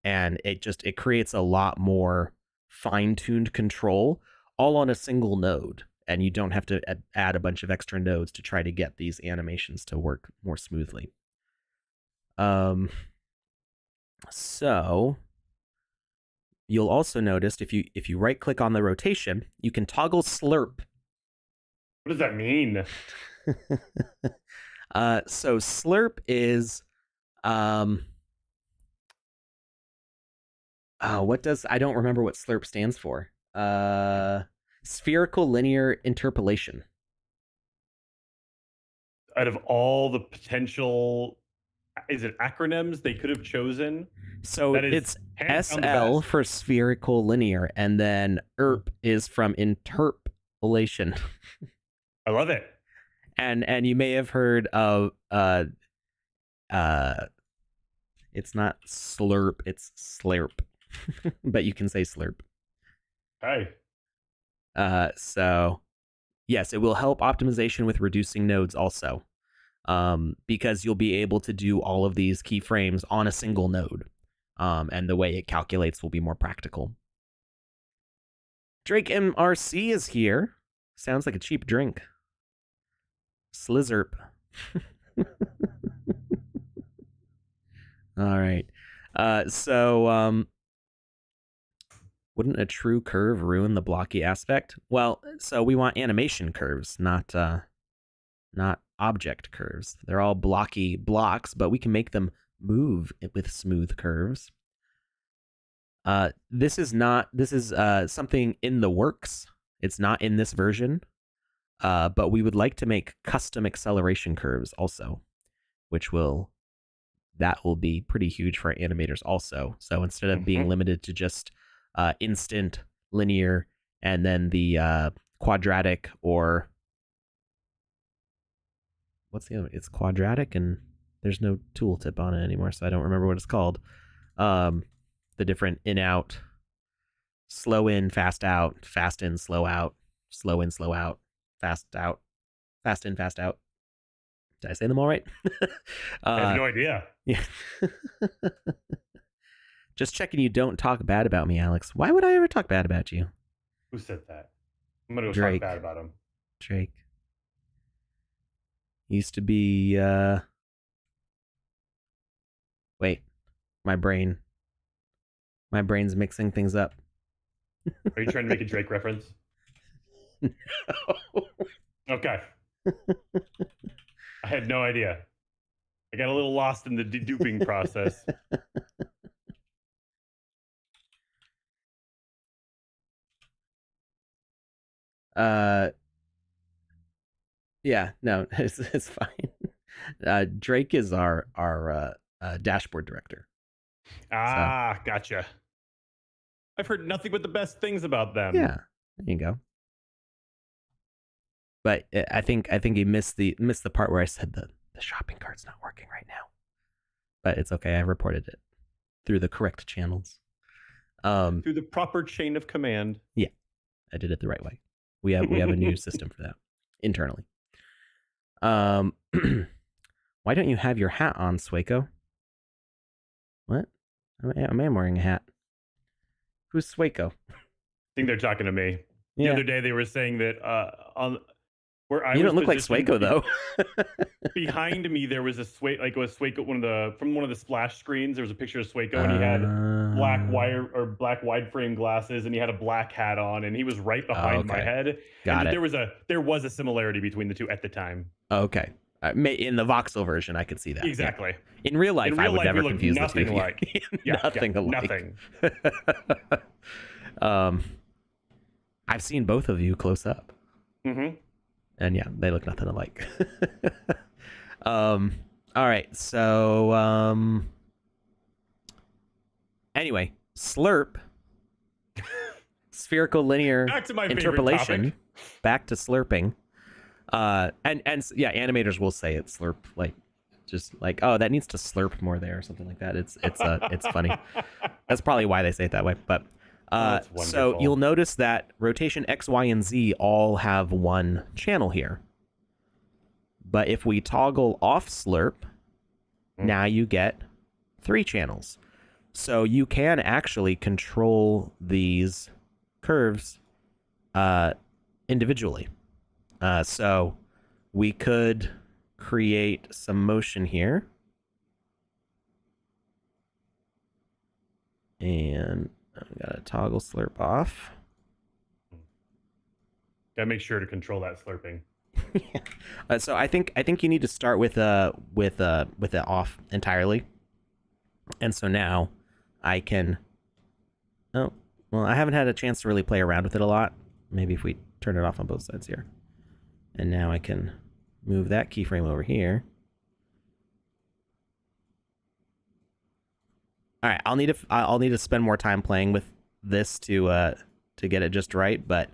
and it creates a lot more fine-tuned control all on a single node. And you don't have to add a bunch of extra nodes to try to get these animations to work more smoothly. So you'll also notice if you right click on the rotation, you can toggle slurp. What does that mean? So slurp is I don't remember what slurp stands for. Spherical linear interpolation. Out of all the potential, is it acronyms they could have chosen? So it's SL for spherical linear, and then ERP is from interpolation. I love it. And you may have heard of it's not slurp, it's slurp. But you can say slurp. Hey. So yes, it will help optimization with reducing nodes also. Because you'll be able to do all of these keyframes on a single node. And the way it calculates will be more practical. Drake MRC is here. Sounds like a cheap drink. Slizzurp. All right. So wouldn't a true curve ruin the blocky aspect? Well, so we want animation curves, not object curves. They're all blocky blocks, but we can make them move with smooth curves. This is something in the works. It's not in this version, but we would like to make custom acceleration curves also, that will be pretty huge for our animators also. So instead of being limited to just instant, linear, and then the quadratic, or what's the other? It's quadratic, and there's no tooltip on it anymore, so I don't remember what it's called. The different in-out, slow in, fast out, fast in, slow out, slow in, slow out, fast out, fast in, fast out. Did I say them all right? I have no idea. Yeah. Just checking you don't talk bad about me, Alex. Why would I ever talk bad about you? Who said that? I'm gonna go Drake. talk bad about him. Drake. Used to be wait, my brain's mixing things up. Are you trying to make a Drake reference? No. Okay. I had no idea. I got a little lost in the duping process. Yeah, no, it's fine. Drake is our dashboard director. Ah, so. Gotcha. I've heard nothing but the best things about them. Yeah, there you go. But I think he missed the part where I said the shopping cart's not working right now. But it's okay. I reported it through the correct channels. Through the proper chain of command. Yeah, I did it the right way. We have a new system for that internally. Why don't you have your hat on, Swaco? What? I am wearing a hat. Who's Swaco? I think they're talking to me. Yeah. The other day they were saying that on where I you was don't look like positioned Swaco though. behind me there was a Swaco from one of the splash screens. There was a picture of Swaco and he had black wide frame glasses and he had a black hat on and he was right behind my head. Got and it. There was a similarity between the two at the time. Okay. In the Voxel version, I could see that. Exactly. Yeah. In real life, I would never confuse the two. Nothing alike. Nothing. I've seen both of you close up. Mm-hmm. And yeah, they look nothing alike. All right. So anyway, Slurp, spherical linear Back to my interpolation, back to slurping. And yeah, animators will say it slurp, like just like, oh, that needs to slurp more there or something like that. It's funny. That's probably why they say it that way. But so you'll notice that rotation X, Y, and Z all have one channel here. But if we toggle off slurp, now you get 3 channels. So you can actually control these curves individually. So we could create some motion here. And I've got to toggle slurp off. Gotta make sure to control that slurping. Yeah. So I think you need to start with it off entirely. And so now I can. Oh, well, I haven't had a chance to really play around with it a lot. Maybe if we turn it off on both sides here. And now I can move that keyframe over here. All right, I'll need to spend more time playing with this to get it just right, but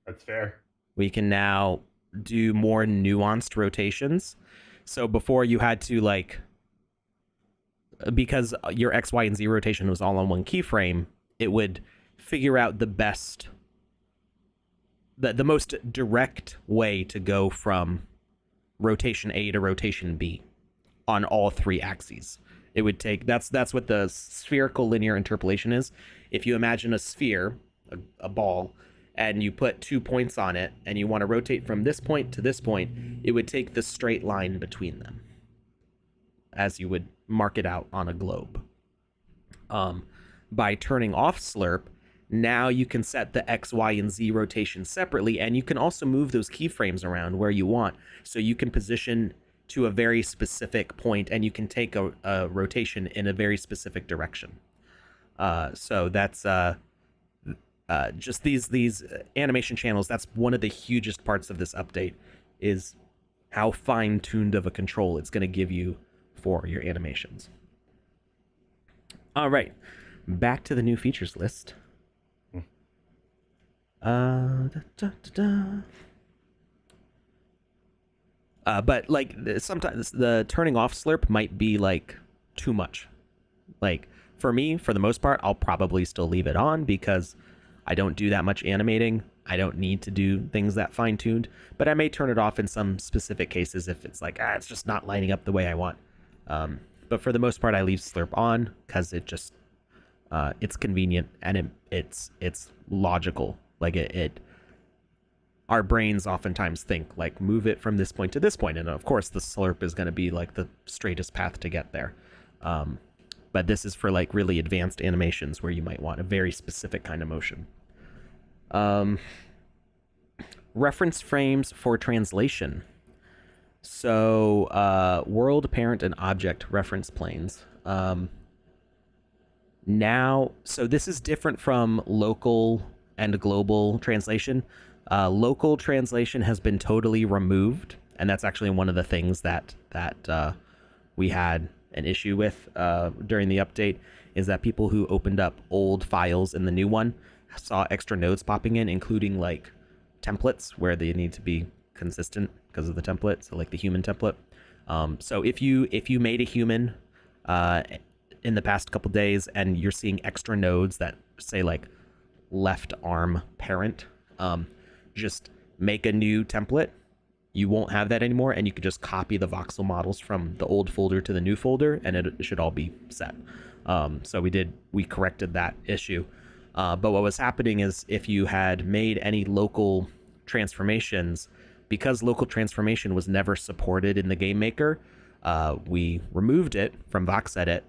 that's fair. We can now do more nuanced rotations. So before you had to because your X, Y, and Z rotation was all on one keyframe, it would figure out the best, the most direct way to go from rotation A to rotation B on all 3 axes. It would take, that's what the spherical linear interpolation is. If you imagine a sphere, a ball, and you put 2 points on it, and you want to rotate from this point to this point, it would take the straight line between them, as you would mark it out on a globe. By turning off slurp, now you can set the X, Y, and Z rotation separately, and you can also move those keyframes around where you want. So you can position to a very specific point, and you can take a rotation in a very specific direction. So that's just these animation channels. That's one of the hugest parts of this update, is how fine-tuned of a control it's going to give you for your animations. All right, back to the new features list. But sometimes the turning off slurp might be too much. For me, for the most part, I'll probably still leave it on because I don't do that much animating. I don't need to do things that fine-tuned, but I may turn it off in some specific cases if it's it's just not lining up the way I want. But for the most part, I leave slurp on because it just it's convenient and it's logical. Our brains oftentimes think move it from this point to this point, and of course the slurp is going to be the straightest path to get there. But this is for really advanced animations where you might want a very specific kind of motion. Reference frames for translation. So world, parent, and object reference planes. Now, so this is different from local and global translation. Local translation has been totally removed, and that's actually one of the things that we had an issue with during the update, is that people who opened up old files in the new one saw extra nodes popping in, including templates where they need to be consistent because of the template, so the human template. So if you made a human in the past couple days, and you're seeing extra nodes that say like left arm parent. Just make a new template. You won't have that anymore, and you can just copy the voxel models from the old folder to the new folder, and it should all be set. So we corrected that issue. But what was happening is if you had made any local transformations, because local transformation was never supported in the Game Maker, we removed it from VoxEdit.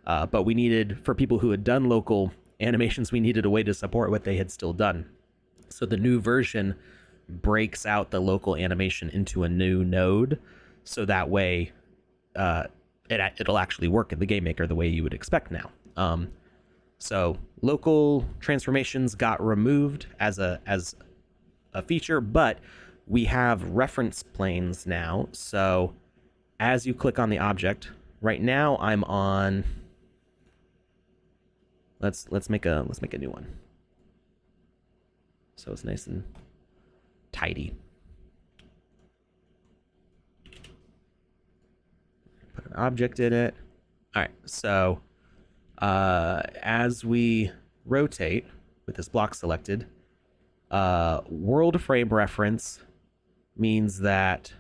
But we needed, for people who had done local animations, we needed a way to support what they had still done. So the new version breaks out the local animation into a new node, so that way it'll actually work in the Game Maker the way you would expect now. So local transformations got removed as a feature, but we have reference planes now. So as you click on the object, right now I'm on. Let's make a new one. So it's nice and tidy. Put an object in it. All right, so as we rotate with this block selected, world frame reference means that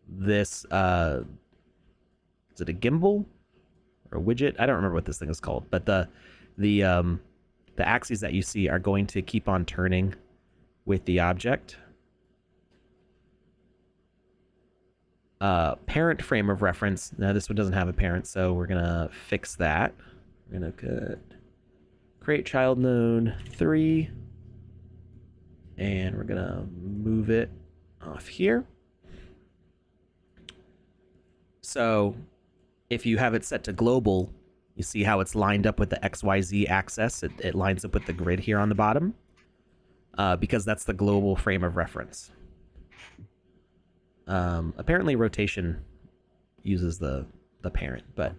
this, is it a gimbal or a widget? I don't remember what this thing is called, but the axes that you see are going to keep on turning with the object. Parent frame of reference. Now this one doesn't have a parent, so we're gonna fix that. We're gonna create child node 3, and we're gonna move it off here. So if you have it set to global, you see how it's lined up with the XYZ axis. It lines up with the grid here on the bottom, because that's the global frame of reference. Apparently rotation uses the parent, but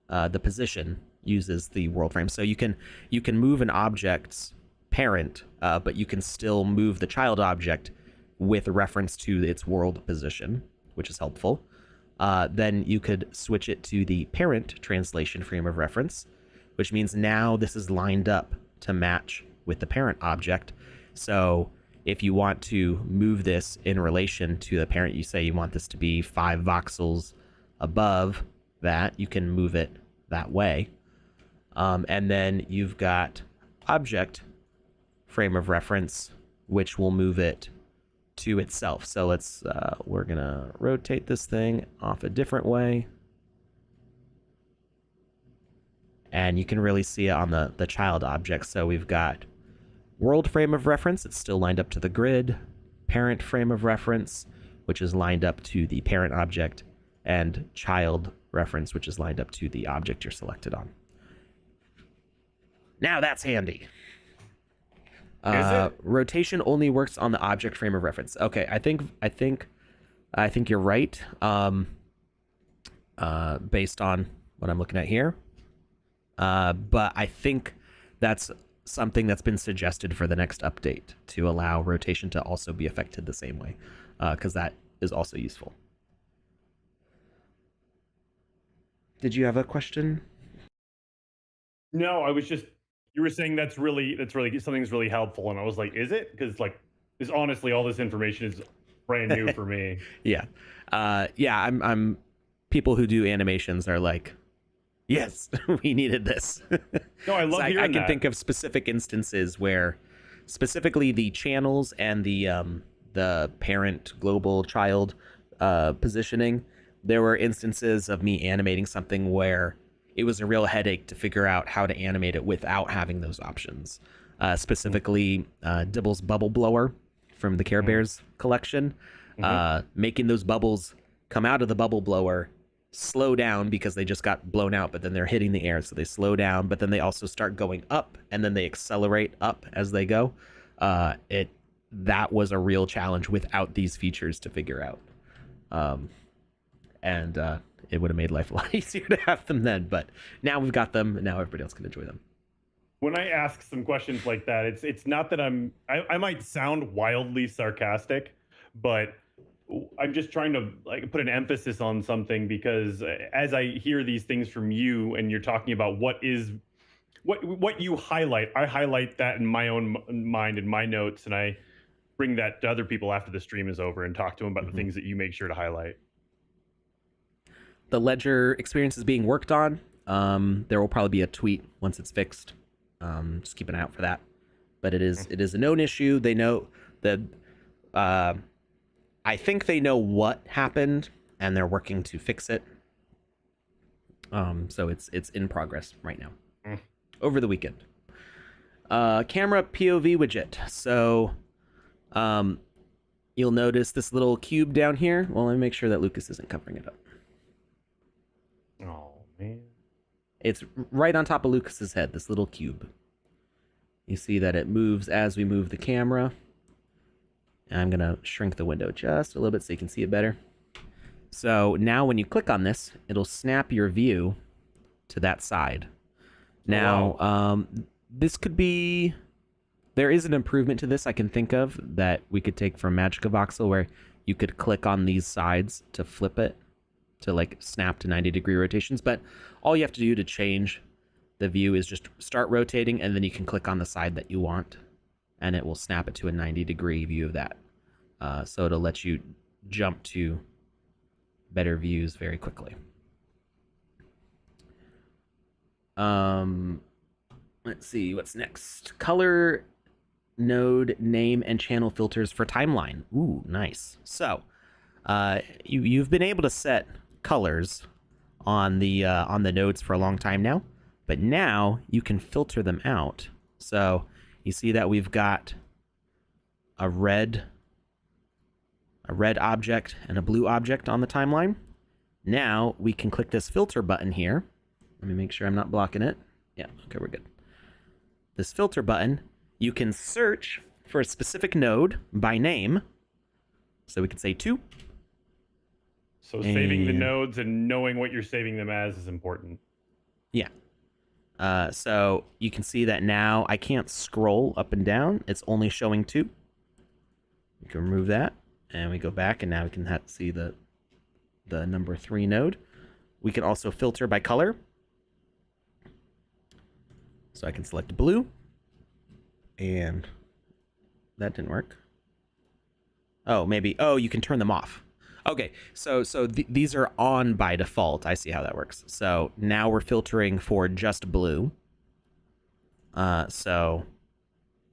the position uses the world frame. So you can move an object's parent, but you can still move the child object with reference to its world position, which is helpful. Then you could switch it to the parent translation frame of reference, which means now this is lined up to match with the parent object. So if you want to move this in relation to the parent, you say you want this to be 5 voxels above that, you can move it that way. And then you've got object frame of reference, which will move it to itself. So let's, we're gonna rotate this thing off a different way. And you can really see it on the child object. So we've got world frame of reference, it's still lined up to the grid, parent frame of reference, which is lined up to the parent object, and child reference, which is lined up to the object you're selected on. Now that's handy. Rotation only works on the object frame of reference. Okay, I think you're right. Based on what I'm looking at here. But I think that's something that's been suggested for the next update to allow rotation to also be affected the same way, because that is also useful. Did you have a question? No, I was just, you were saying that's really something's really helpful, and I was like, is it? Because like, this honestly, all this information is brand new for me. Yeah, I'm people who do animations are like, yes, we needed this. No, I love hearing I can that. think of specific instances where specifically the channels and the parent, global, child positioning, there were instances of me animating something where it was a real headache to figure out how to animate it without having those options. Specifically, Dibble's Bubble Blower from the Care Bears collection, making those bubbles come out of the bubble blower, slow down because they just got blown out, but then they're hitting the air, so they slow down, but then they also start going up, and then they accelerate up as they go. That was a real challenge without these features to figure out. It would have made life a lot easier to have them then, but now we've got them, and now everybody else can enjoy them. When I ask some questions like that, it's not that I might sound wildly sarcastic, but I'm just trying to like put an emphasis on something, because as I hear these things from you and you're talking about what you highlight, I highlight that in my own mind in my notes, and I bring that to other people after the stream is over and talk to them about the things that you make sure to highlight. The ledger experience is being worked on. There will probably be a tweet once it's fixed. Just keep an eye out for that. But it is a known issue. They know that. I think they know what happened, and they're working to fix it. So it's in progress right now. Over the weekend. Camera POV widget. So, you'll notice this little cube down here. Well, let me make sure that Lucas isn't covering it up. Oh man. It's right on top of Lucas's head, this little cube. You see that it moves as we move the camera. And I'm gonna shrink the window just a little bit so you can see it better. So now when you click on this, it'll snap your view to that side. Now, wow. This could be... There is an improvement to this I can think of that we could take from Magica Voxel, where you could click on these sides to flip it, to like snap to 90-degree rotations. But all you have to do to change the view is just start rotating, and then you can click on the side that you want, and it will snap it to a 90-degree view of that. So it'll let you jump to better views very quickly. Let's see, what's next? Color, node, name, and channel filters for timeline. Ooh, nice. So, you've been able to set colors on the nodes for a long time now, but now you can filter them out. So you see that we've got a red object and a blue object on the timeline. Now we can click this filter button here. Let me make sure I'm not blocking it. Yeah, okay, we're good. This filter button, you can search for a specific node by name. So we could say 2. So saving the nodes and knowing what you're saving them as is important. Yeah. So you can see that now I can't scroll up and down. It's only showing 2. We can remove that, and we go back, and now we can see the number 3 node. We can also filter by color. So I can select blue, and that didn't work. Oh, maybe. Oh, you can turn them off. Okay, so these are on by default. I see how that works. So now we're filtering for just blue. So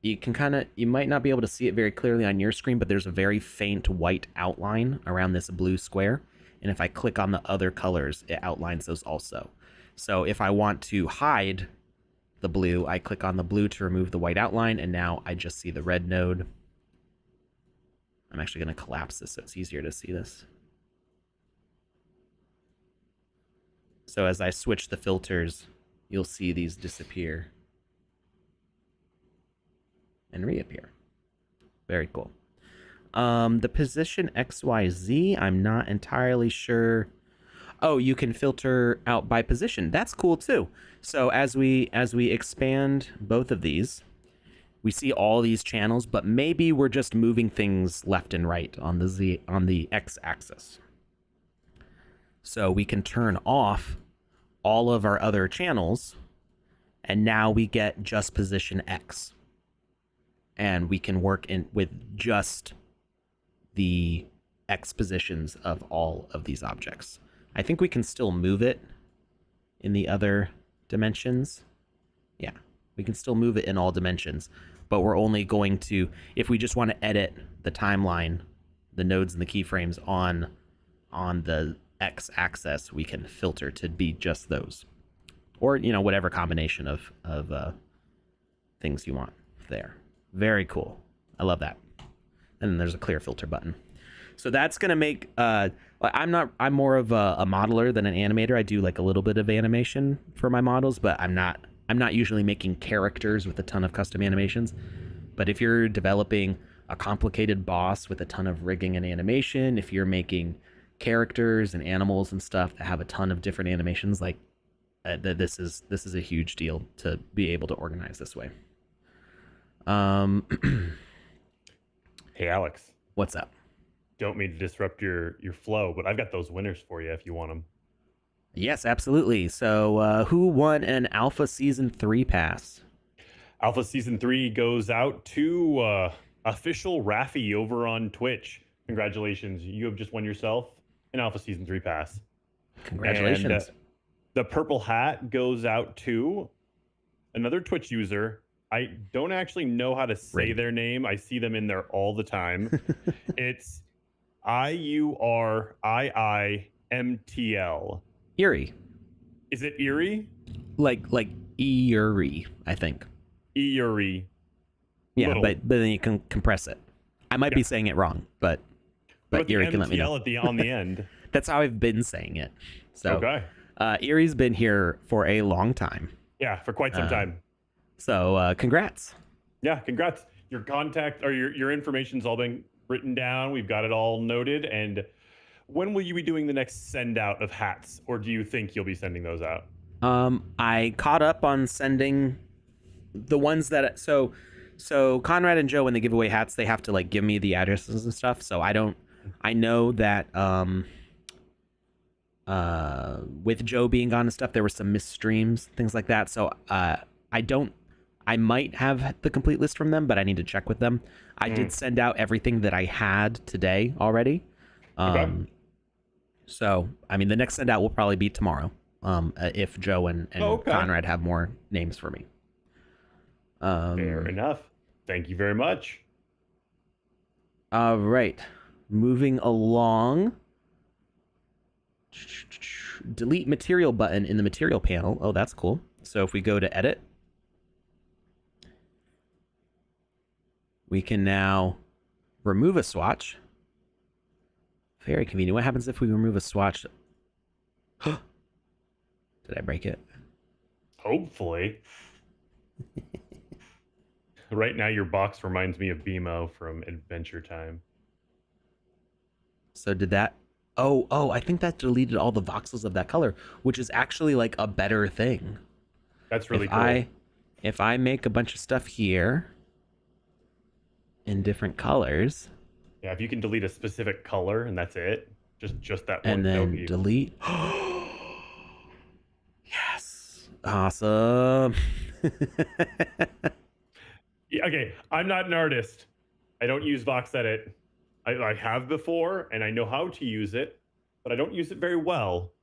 you can you might not be able to see it very clearly on your screen, but there's a very faint white outline around this blue square. And if I click on the other colors, it outlines those also. So if I want to hide the blue, I click on the blue to remove the white outline, and now I just see the red node. I'm actually going to collapse this so it's easier to see this. So as I switch the filters, you'll see these disappear and reappear. Very cool. The position XYZ, I'm not entirely sure. Oh, you can filter out by position. That's cool too. So as we expand both of these, we see all these channels, but maybe we're just moving things left and right on the X-axis. So we can turn off all of our other channels, and now we get just position X. And we can work with just the X positions of all of these objects. I think we can still move it in the other dimensions. Yeah, we can still move it in all dimensions, but we're only going to, if we just want to edit the timeline, the nodes and the keyframes on the X-axis, we can filter to be just those. Or, whatever combination of things you want there. Very cool. I love that. And then there's a clear filter button. So that's going to make, I'm more of a modeler than an animator. I do like a little bit of animation for my models, but I'm not usually making characters with a ton of custom animations. But if you're developing a complicated boss with a ton of rigging and animation, if you're making characters and animals and stuff that have a ton of different animations, like this is a huge deal to be able to organize this way. Hey, Alex. What's up? don't mean to disrupt your flow, but I've got those winners for you if you want them. Yes, absolutely. So, who won an Alpha Season 3 pass? Alpha Season 3 goes out to official Raffi over on Twitch. Congratulations. You have just won yourself an Alpha Season 3 pass. Congratulations. And the purple hat goes out to another Twitch user. I don't actually know how to say their name. I see them in there all the time. It's IURIIMTL. Eerie. Is it Erie? Like Eerie, I think. Erie. Yeah, but then you can compress it. I might be saying it wrong, but Eerie can let me know. On the end. That's how I've been saying it. So, okay. Eerie's been here for a long time. Yeah, for quite some time. So, congrats. Yeah, congrats. Your contact or your information's all been written down. We've got it all noted. And when will you be doing the next send out of hats, or do you think you'll be sending those out? I caught up on sending the ones that so Conrad and Joe, when they give away hats, they have to like give me the addresses and stuff. So I know that with Joe being gone and stuff, there were some missed streams, things like that. So I might have the complete list from them, but I need to check with them. I did send out everything that I had today already. Okay. So, I mean, the next send out will probably be tomorrow. If Joe and Conrad have more names for me. Fair enough. Thank you very much. All right. Moving along. Delete material button in the material panel. Oh, that's cool. So if we go to edit, we can now remove a swatch. Very convenient. What happens if we remove a swatch? Did I break it? Hopefully. Right now, your box reminds me of BMO from Adventure Time. So did that... Oh, I think that deleted all the voxels of that color, which is actually like a better thing. That's really cool. If I make a bunch of stuff here in different colors... Yeah, if you can delete a specific color and that's it, just that one. And then delete. Yes. Awesome. Yeah, okay, I'm not an artist. I don't use VoxEdit. I have before, and I know how to use it, but I don't use it very well.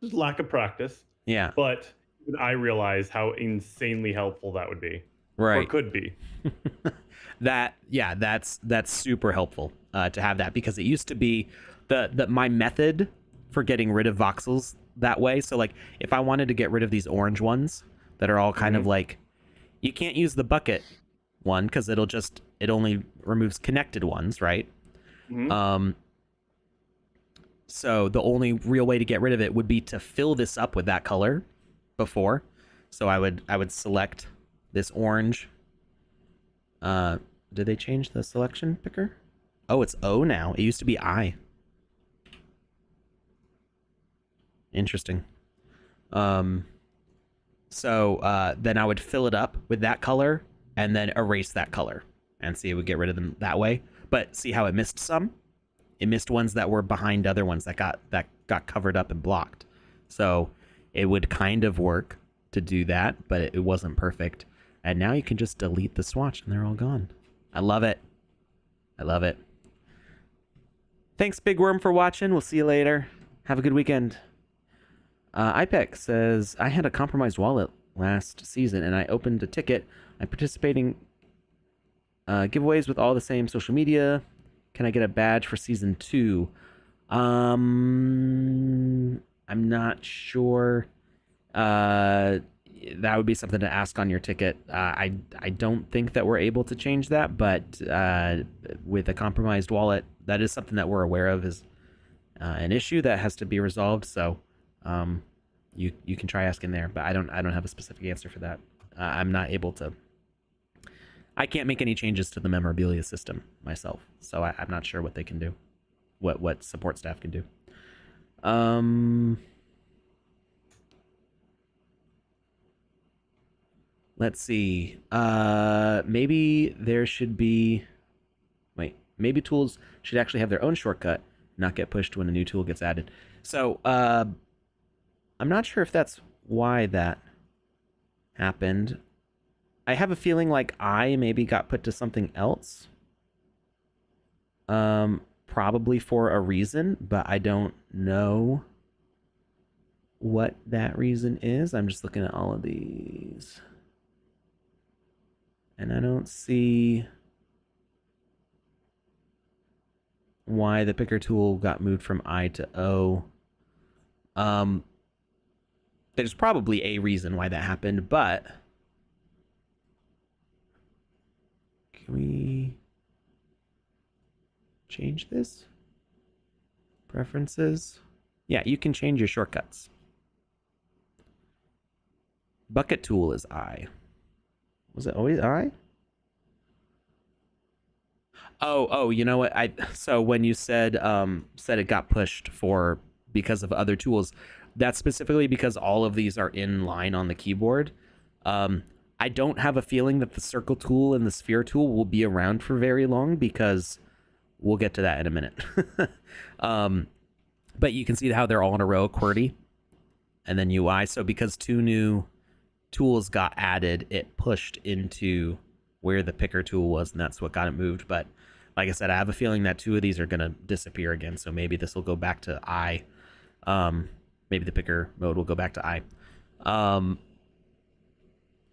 Just lack of practice. Yeah. But I realize how insanely helpful that would be. Right. Or could be. That's super helpful to have that, because it used to be my method for getting rid of voxels that way. So like if I wanted to get rid of these orange ones that are all kind of like, you can't use the bucket one because it only removes connected ones, right? So the only real way to get rid of it would be to fill this up with that color before. So I would select this orange. Did they change the selection picker? Oh, it's O now. It used to be I. Interesting. So then I would fill it up with that color and then erase that color and see it would get rid of them that way. But see how it missed some? It missed ones that were behind other ones that got covered up and blocked. So it would kind of work to do that, but it wasn't perfect. And now you can just delete the swatch and they're all gone. I love it. I love it. Thanks, Big Worm, for watching. We'll see you later. Have a good weekend. IPEC says, I had a compromised wallet last season and I opened a ticket. I'm participating giveaways with all the same social media. Can I get a badge for season 2? I'm not sure. That would be something to ask on your ticket. I don't think that we're able to change that, but with a compromised wallet, that is something that we're aware of is an issue that has to be resolved. So you can try asking there, but I don't have a specific answer for that. I'm not able to. I can't make any changes to the memorabilia system myself, so I'm not sure what they can do, what support staff can do. Let's see. Maybe there should be. Wait, maybe tools should actually have their own shortcut, not get pushed when a new tool gets added. So I'm not sure if that's why that happened. I have a feeling like I maybe got put to something else. Probably for a reason, but I don't know what that reason is. I'm just looking at all of these. And I don't see why the picker tool got moved from I to O. There's probably a reason why that happened, but can we change this? Preferences? Yeah, you can change your shortcuts. Bucket tool is I. Was it always I? Oh, you know what? So when you said it got pushed for because of other tools, that's specifically because all of these are in line on the keyboard. I don't have a feeling that the circle tool and the sphere tool will be around for very long because we'll get to that in a minute. But you can see how they're all in a row, QWERTY, and then UI. So because two new tools got added, it pushed into where the picker tool was, and that's what got it moved. But like I said, I have a feeling that two of these are going to disappear again, so maybe this will go back to I. Maybe the picker mode will go back to I.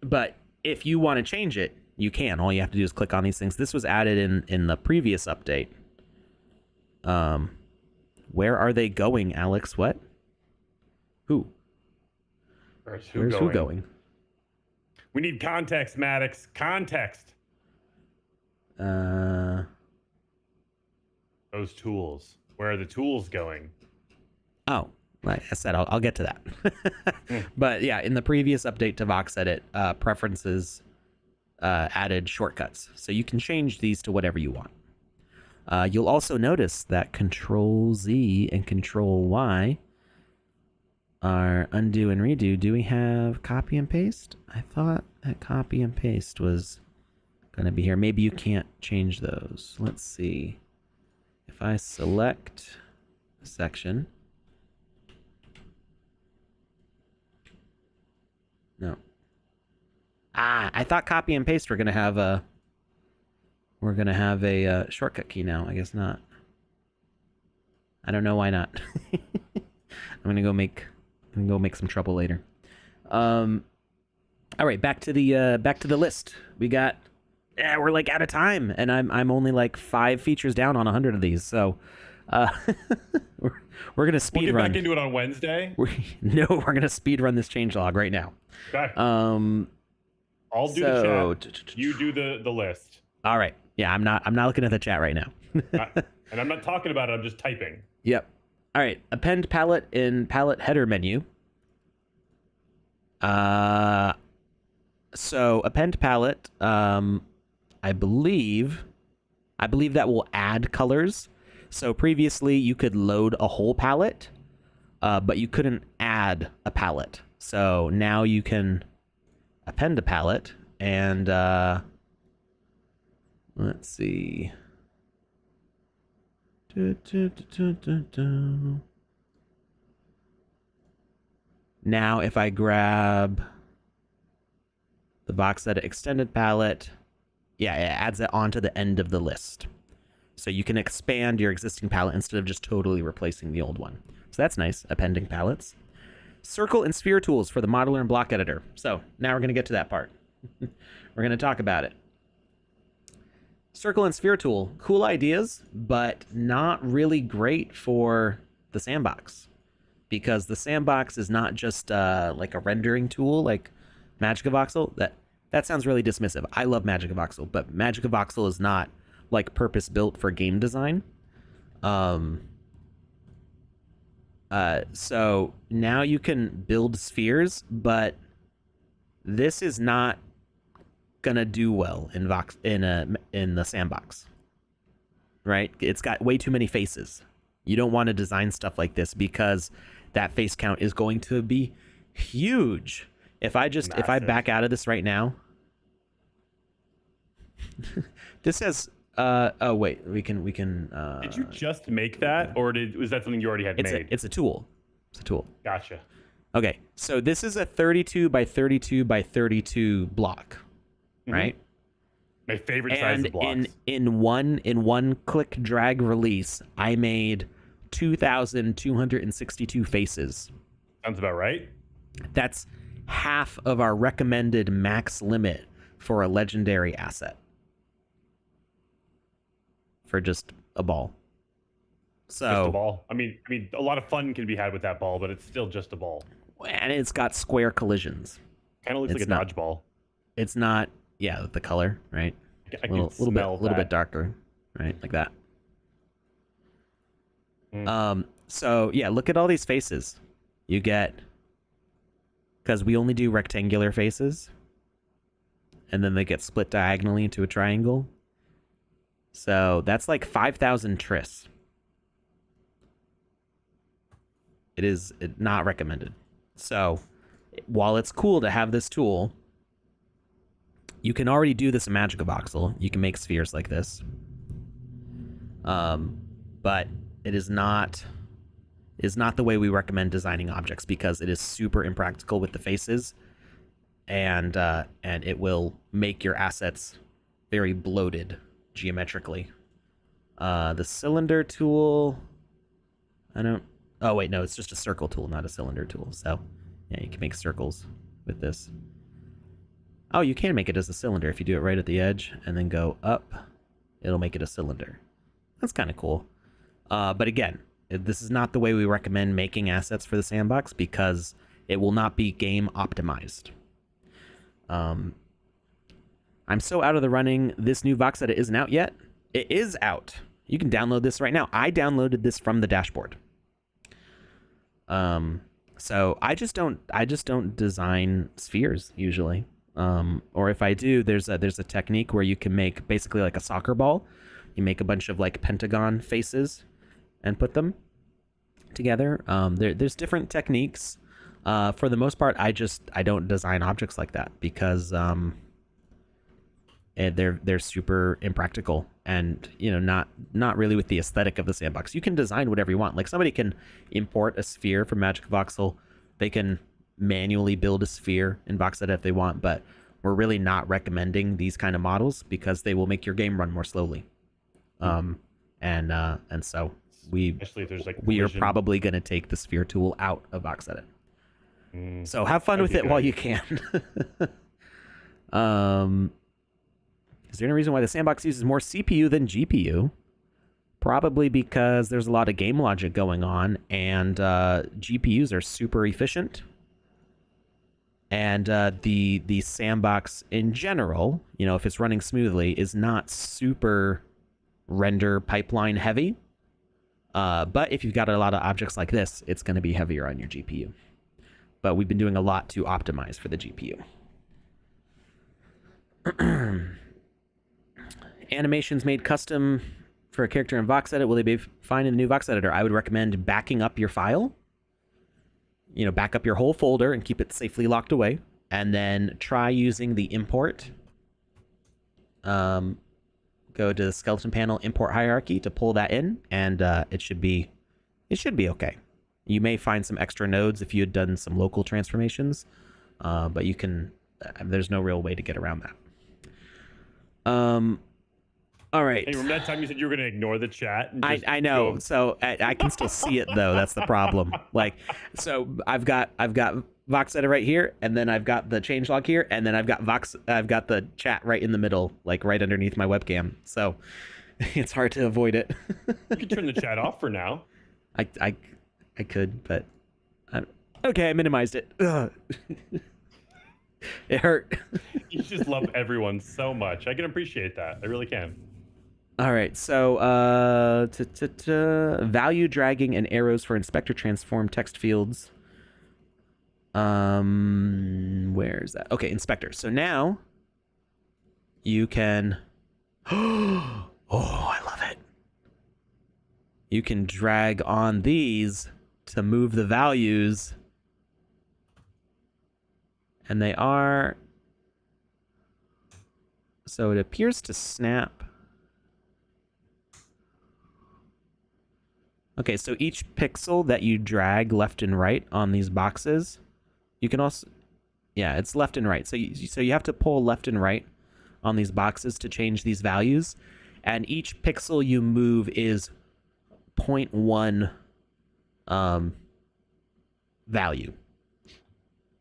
But if you want to change it, you can. All you have to do is click on these things. This was added in the previous update. Where are they going, Alex? What? Who? Where's who going? We need context, Maddox. Context. Those tools. Where are the tools going? Oh, like I said, I'll get to that. But yeah, in the previous update to VoxEdit, preferences added shortcuts. So you can change these to whatever you want. You'll also notice that Control Z and Control Y are undo and redo. Do we have copy and paste? I thought that copy and paste was going to be here. Maybe you can't change those. Let's see. If I select a section. No. I thought copy and paste were going to have a shortcut key now. I guess not. I don't know why not. I'm gonna go make some trouble later. All right, back to the list. We got we're like out of time, and I'm only like 5 features down on 100 of these. So we're gonna speed we'll get run. Back into it on Wednesday. We're gonna speed run this changelog right now. Okay. I'll do the chat. You do the list. All right. Yeah, I'm not looking at the chat right now. And I'm not talking about it, I'm just typing. Yep. All right. Append palette in palette header menu. So append palette, I believe that will add colors. So previously you could load a whole palette, but you couldn't add a palette. So now you can append a palette and let's see. Now if I grab the VoxEdit extended palette, yeah, it adds it onto the end of the list. So you can expand your existing palette instead of just totally replacing the old one. So that's nice, appending palettes. Circle and sphere tools for the modeler and block editor. So now we're going to get to that part. We're going to talk about it. Circle and sphere tool, cool ideas, but not really great for the sandbox, because the sandbox is not just like a rendering tool like Magic of Voxel. That sounds really dismissive. I love Magic of Voxel, but Magic of Voxel is not like purpose built for game design. So now you can build spheres, but this is not gonna do well in the sandbox, right? It's got way too many faces. You don't want to design stuff like this because that face count is going to be huge. If I back out of this right now, this has Oh wait, we can. Did you just make that, or was that something you already had made? It's a tool. It's a tool. Gotcha. Okay, so this is a 32 by 32 by 32 block, right? My favorite size of blocks. And in one click drag release, I made 2,262 faces. Sounds about right. That's half of our recommended max limit for a legendary asset. For just a ball. So just a ball. I mean, a lot of fun can be had with that ball, but it's still just a ball. And it's got square collisions. Kind of looks like a dodgeball. It's not. Yeah, the color, right? I can smell a little bit darker, right? Like that. So yeah, look at all these faces. You get, because we only do rectangular faces, and then they get split diagonally into a triangle. So that's like 5,000 tris. It is not recommended. So while it's cool to have this tool, you can already do this in Magic of Voxel. You can make spheres like this. But it is not the way we recommend designing objects, because it is super impractical with the faces, and it will make your assets very bloated geometrically. The cylinder tool, oh wait, no, it's just a circle tool, not a cylinder tool. So yeah, you can make circles with this. Oh, you can make it as a cylinder if you do it right at the edge and then go up. It'll make it a cylinder. That's kind of cool. But again, this is not the way we recommend making assets for the sandbox, because it will not be game optimized. I'm so out of the running. This new VoxEdit isn't out yet. It is out. You can download this right now. I downloaded this from the dashboard. So I just don't design spheres usually. Or if I do, there's a technique where you can make basically like a soccer ball. You make a bunch of like pentagon faces and put them together. There's different techniques. For the most part, I don't design objects like that, because they're super impractical, and not really with the aesthetic of the sandbox. You can design whatever you want. Like, somebody can import a sphere from Magic Voxel. They can manually build a sphere in VoxEdit if they want, but we're really not recommending these kind of models, because they will make your game run more slowly. And so especially if there's like we are probably going to take the sphere tool out of VoxEdit. So have fun with it while you can. Is there any reason why the sandbox uses more CPU than GPU? Probably because there's a lot of game logic going on, and GPUs are super efficient. And the sandbox in general, if it's running smoothly, is not super render pipeline heavy. But if you've got a lot of objects like this, it's going to be heavier on your GPU. But we've been doing a lot to optimize for the GPU. Animations made custom for a character in VoxEdit, will they be fine in the new Vox editor? I would recommend backing up your file. Back up your whole folder and keep it safely locked away. And then try using the import. Go to the skeleton panel, import hierarchy to pull that in, and it should be okay. You may find some extra nodes if you had done some local transformations, but you can. There's no real way to get around that. All right. Hey, remember that time you said you were going to ignore the chat? And I know. So I can still see it though. That's the problem. So I've got VoxEdit right here, and then I've got the changelog here, and then I've got the chat right in the middle, like right underneath my webcam. So it's hard to avoid it. You can turn the chat off for now. I could, but okay. I minimized it. Ugh. It hurt. You just love everyone so much. I can appreciate that. I really can. All right, so value dragging and arrows for inspector transform text fields. Where's that? Okay, inspector. So now you can. Oh, I love it. You can drag on these to move the values, and they are. So it appears to snap Okay, so each pixel that you drag left and right on these boxes, you can also, yeah, it's left and right. So you have to pull left and right on these boxes to change these values, and each pixel you move is 0.1 value.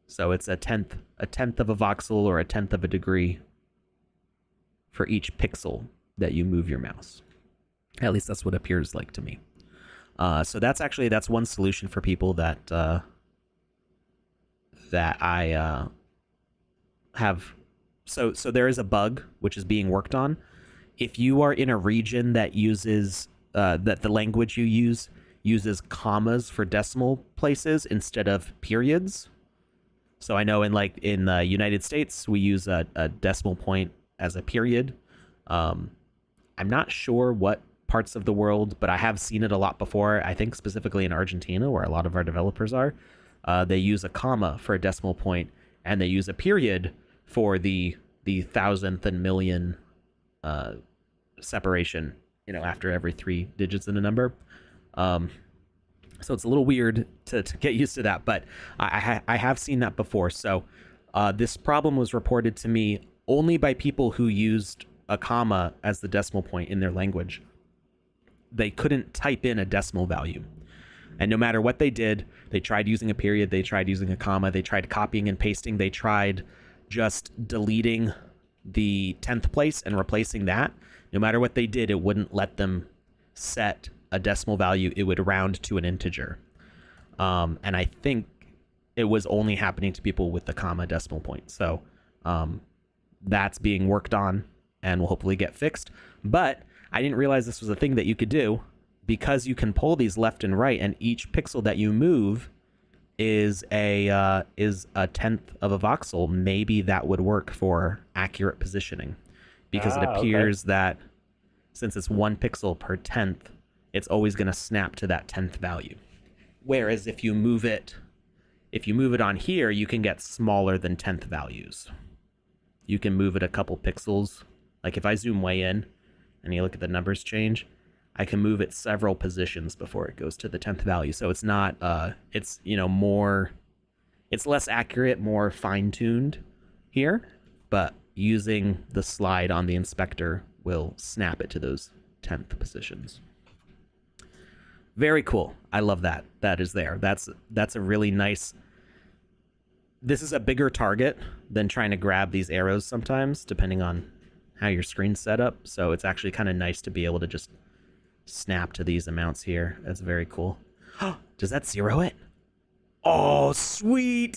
So it's a tenth of a voxel or a tenth of a degree for each pixel that you move your mouse. At least that's what it appears like to me. So that's one solution for people that I have. So there is a bug which is being worked on. If you are in a region that uses that the language you use uses commas for decimal places instead of periods. So I know in the United States we use a decimal point as a period. I'm not sure what parts of the world, but I have seen it a lot before. I think specifically in Argentina, where a lot of our developers are, they use a comma for a decimal point, and they use a period for the thousandth and million separation. After every 3 digits in a number. So it's a little weird to get used to that, but I have seen that before. So this problem was reported to me only by people who used a comma as the decimal point in their language. They couldn't type in a decimal value. And no matter what they did, they tried using a period, they tried using a comma, they tried copying and pasting, they tried just deleting the 10th place and replacing that. No matter what they did, it wouldn't let them set a decimal value. It would round to an integer. And I think it was only happening to people with the comma decimal point. So that's being worked on and will hopefully get fixed. But I didn't realize this was a thing that you could do, because you can pull these left and right, and each pixel that you move is a tenth of a voxel. Maybe that would work for accurate positioning, because it appears that since it's 1 pixel per tenth, it's always going to snap to that 10th value. Whereas if you move it on here, you can get smaller than 10th values. You can move it a couple pixels. Like if I zoom way in and you look at the numbers change, I can move it several positions before it goes to the 10th value. So it's not, it's less accurate, more fine-tuned here, but using the slide on the inspector will snap it to those 10th positions. Very cool. I love that. That is there. That's a really nice. This is a bigger target than trying to grab these arrows sometimes, depending on how your screen's set up. So it's actually kind of nice to be able to just snap to these amounts here. That's very cool. Does that zero it? Oh, sweet.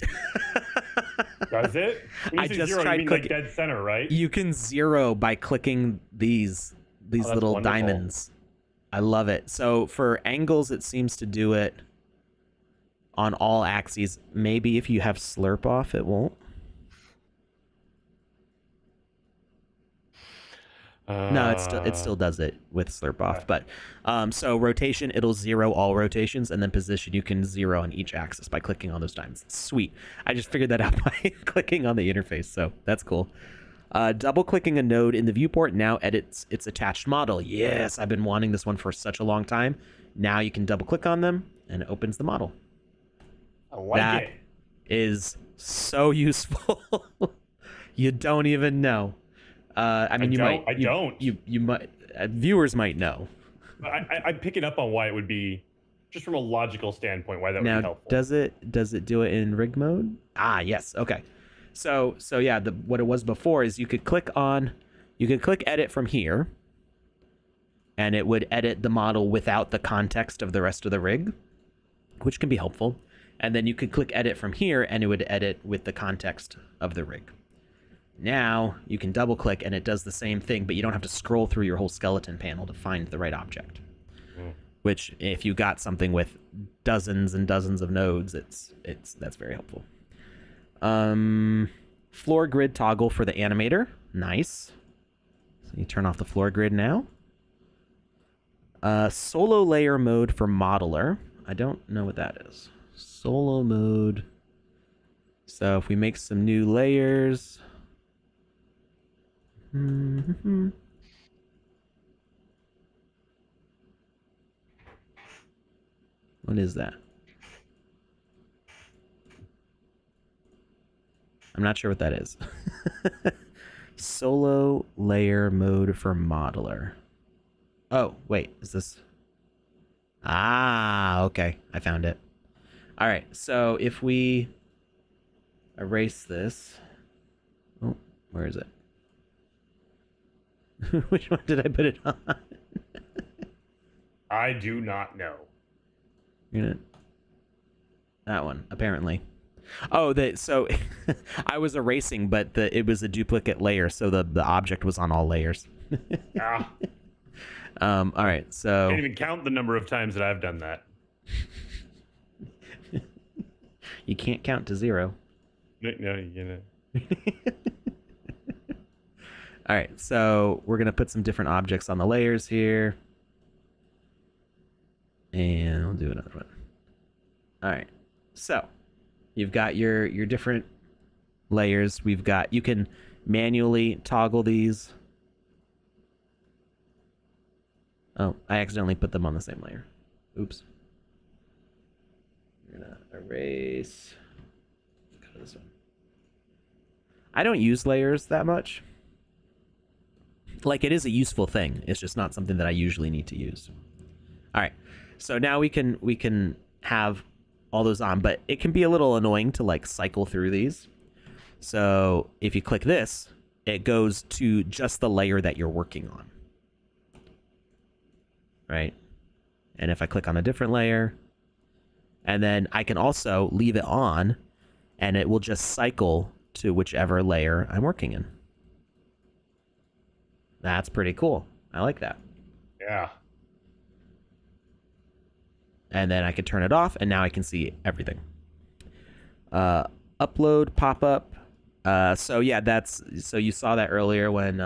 Does it? I just tried clicking dead center, right? You can zero by clicking these little wonderful. diamonds. I love it. So for angles, it seems to do it on all axes. Maybe if you have Slurp off, it won't. No, it still does it with Slurp off. But so rotation, it'll zero all rotations, and then position, you can zero on each axis by clicking on those diamonds. Sweet. I just figured that out by clicking on the interface, so that's cool. Double clicking a node in the viewport now edits its attached model. Yes, I've been wanting this one for such a long time. Now you can double click on them and it opens the model. I like it. That is so useful. You don't even know. I mean, you might, viewers might know. I'm picking up on why it would be, just from a logical standpoint, why that would be helpful. Does it do it in rig mode? Ah, yes. Okay. So yeah, what it was before is you could click edit from here, and it would edit the model without the context of the rest of the rig, which can be helpful. And then you could click edit from here, and it would edit with the context of the rig. Now you can double click and it does the same thing, but you don't have to scroll through your whole skeleton panel to find the right object. Which, if you got something with dozens and dozens of nodes, that's very helpful. Floor grid toggle for the animator. Nice. So you turn off the floor grid now. Solo layer mode for modeler. I don't know what that is. Solo mode. So if we make some new layers. What is that? I'm not sure what that is. Solo layer mode for modeler. Oh, wait, is this? Ah, okay, I found it. All right, so if we erase this, oh, where is it? Which one did I put it on? I do not know. That one, apparently. Oh, so I was erasing, but it was a duplicate layer, so the object was on all layers. Ah. All right, so I can't even count the number of times that I've done that. You can't count to 0. No, you know. All right, so we're gonna put some different objects on the layers here, and we'll do another one. All right, so you've got your different layers. You can manually toggle these. Oh, I accidentally put them on the same layer. Oops. We're gonna erase. Go to this one. I don't use layers that much. Like, it is a useful thing. It's just not something that I usually need to use. All right, so now we can have all those on, but it can be a little annoying to like cycle through these. So if you click this, it goes to just the layer that you're working on. Right? And if I click on a different layer, and then I can also leave it on, and it will just cycle to whichever layer I'm working in. That's pretty cool. I like that. Yeah. And then I can turn it off, and now I can see everything. Upload pop-up. So yeah, so you saw that earlier when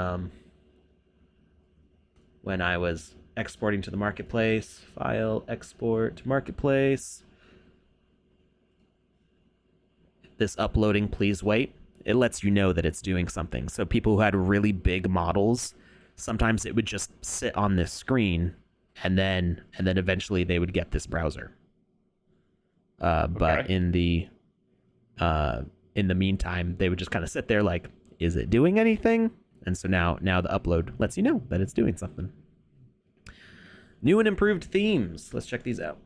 I was exporting to the marketplace. File, export to marketplace. This uploading, please wait. It lets you know that it's doing something. So people who had really big models, sometimes it would just sit on this screen, and then eventually they would get this browser. But in the meantime, they would just kind of sit there like, is it doing anything? And so now the upload lets you know that it's doing something. New and improved themes. Let's check these out.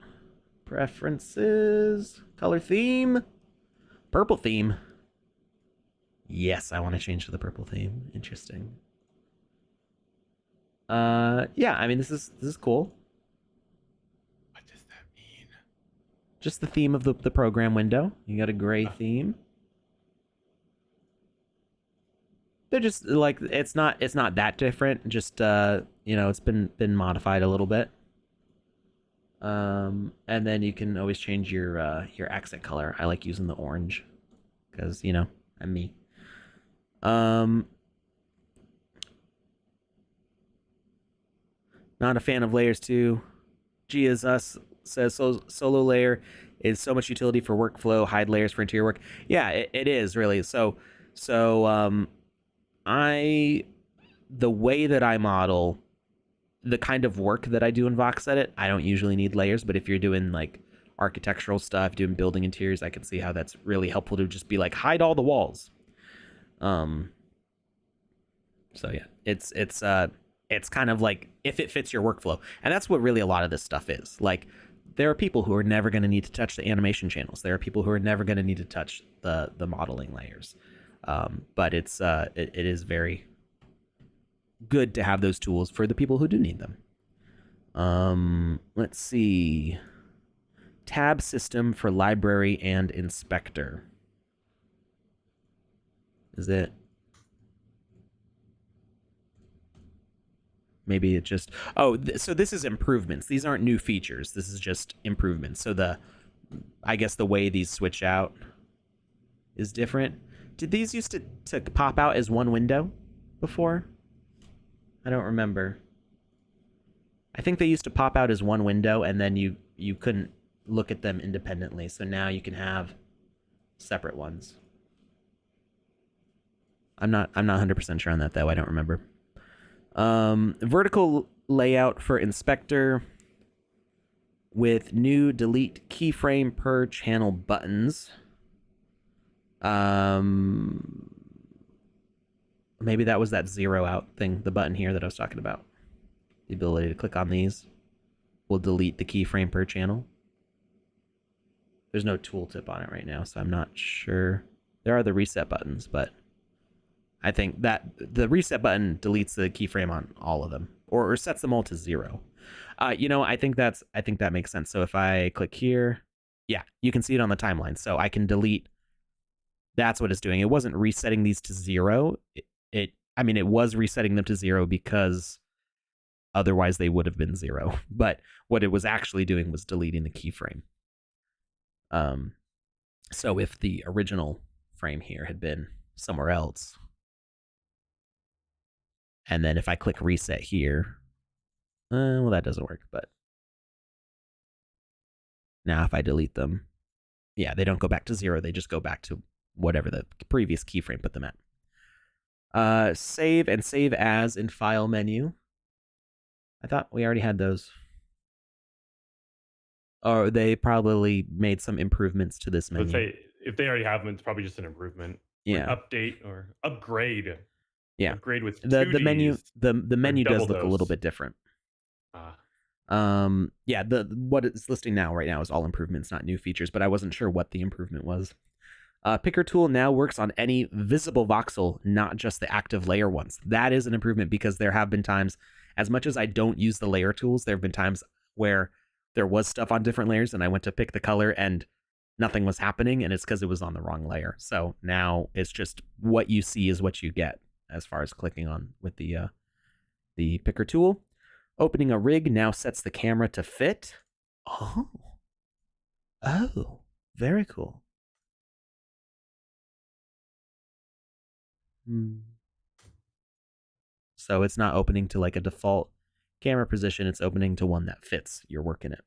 Preferences, color theme, purple theme. Yes, I want to change to the purple theme. Interesting. Yeah, I mean, this is cool. What does that mean? Just the theme of the program window. You got a gray theme. They're just like, it's not that different. Just it's been modified a little bit. And then you can always change your accent color. I like using the orange because I'm me. Not a fan of layers too. G is us says solo layer is so much utility for workflow, hide layers for interior work. Yeah, it is really. So the way that I model, the kind of work that I do in VoxEdit, I don't usually need layers, but if you're doing like architectural stuff, doing building interiors, I can see how that's really helpful to just be like, hide all the walls. So yeah, it's kind of like if it fits your workflow. And that's what really a lot of this stuff is. Like, there are people who are never going to need to touch the animation channels. There are people who are never going to need to touch the modeling layers. But it is very good to have those tools for the people who do need them. Let's see. Tab system for library and inspector. Is it? Maybe it just... Oh, so this is improvements. These aren't new features. This is just improvements. So I guess the way these switch out is different. Did these used to pop out as one window before? I don't remember. I think they used to pop out as one window, and then you couldn't look at them independently. So now you can have separate ones. I'm not 100% sure on that though. I don't remember. Vertical layout for inspector. with new delete keyframe per channel buttons. Maybe that was that zero out thing, the button here that I was talking about. The ability to click on these will delete the keyframe per channel. There's no tooltip on it right now, so I'm not sure. There are the reset buttons, but I think that the reset button deletes the keyframe on all of them, or sets them all to 0. I think that makes sense. So if I click here, yeah, you can see it on the timeline. So I can delete. That's what it's doing. It wasn't resetting these to 0. It was resetting them to 0 because otherwise they would have been 0. But what it was actually doing was deleting the keyframe. So if the original frame here had been somewhere else, and then if I click reset here, well, that doesn't work, but now if I delete them, yeah, they don't go back to 0. They just go back to whatever the previous keyframe put them at. Save and save as in file menu. I thought we already had those. Or they probably made some improvements to this menu. Let's say if they already have them, it's probably just an improvement. Yeah. Or an update or upgrade. Yeah. Upgrade with the menu. The menu does look a little bit different. Yeah, what it's listing now right now is all improvements, not new features, but I wasn't sure what the improvement was. Picker tool now works on any visible voxel, not just the active layer ones. That is an improvement because there have been times, as much as I don't use the layer tools, there have been times where there was stuff on different layers and I went to pick the color and nothing was happening, and it's because it was on the wrong layer. So now it's just what you see is what you get as far as clicking on with the picker tool. Opening a rig now sets the camera to fit. Oh, very cool. So it's not opening to like a default camera position. It's opening to one that fits your work in it.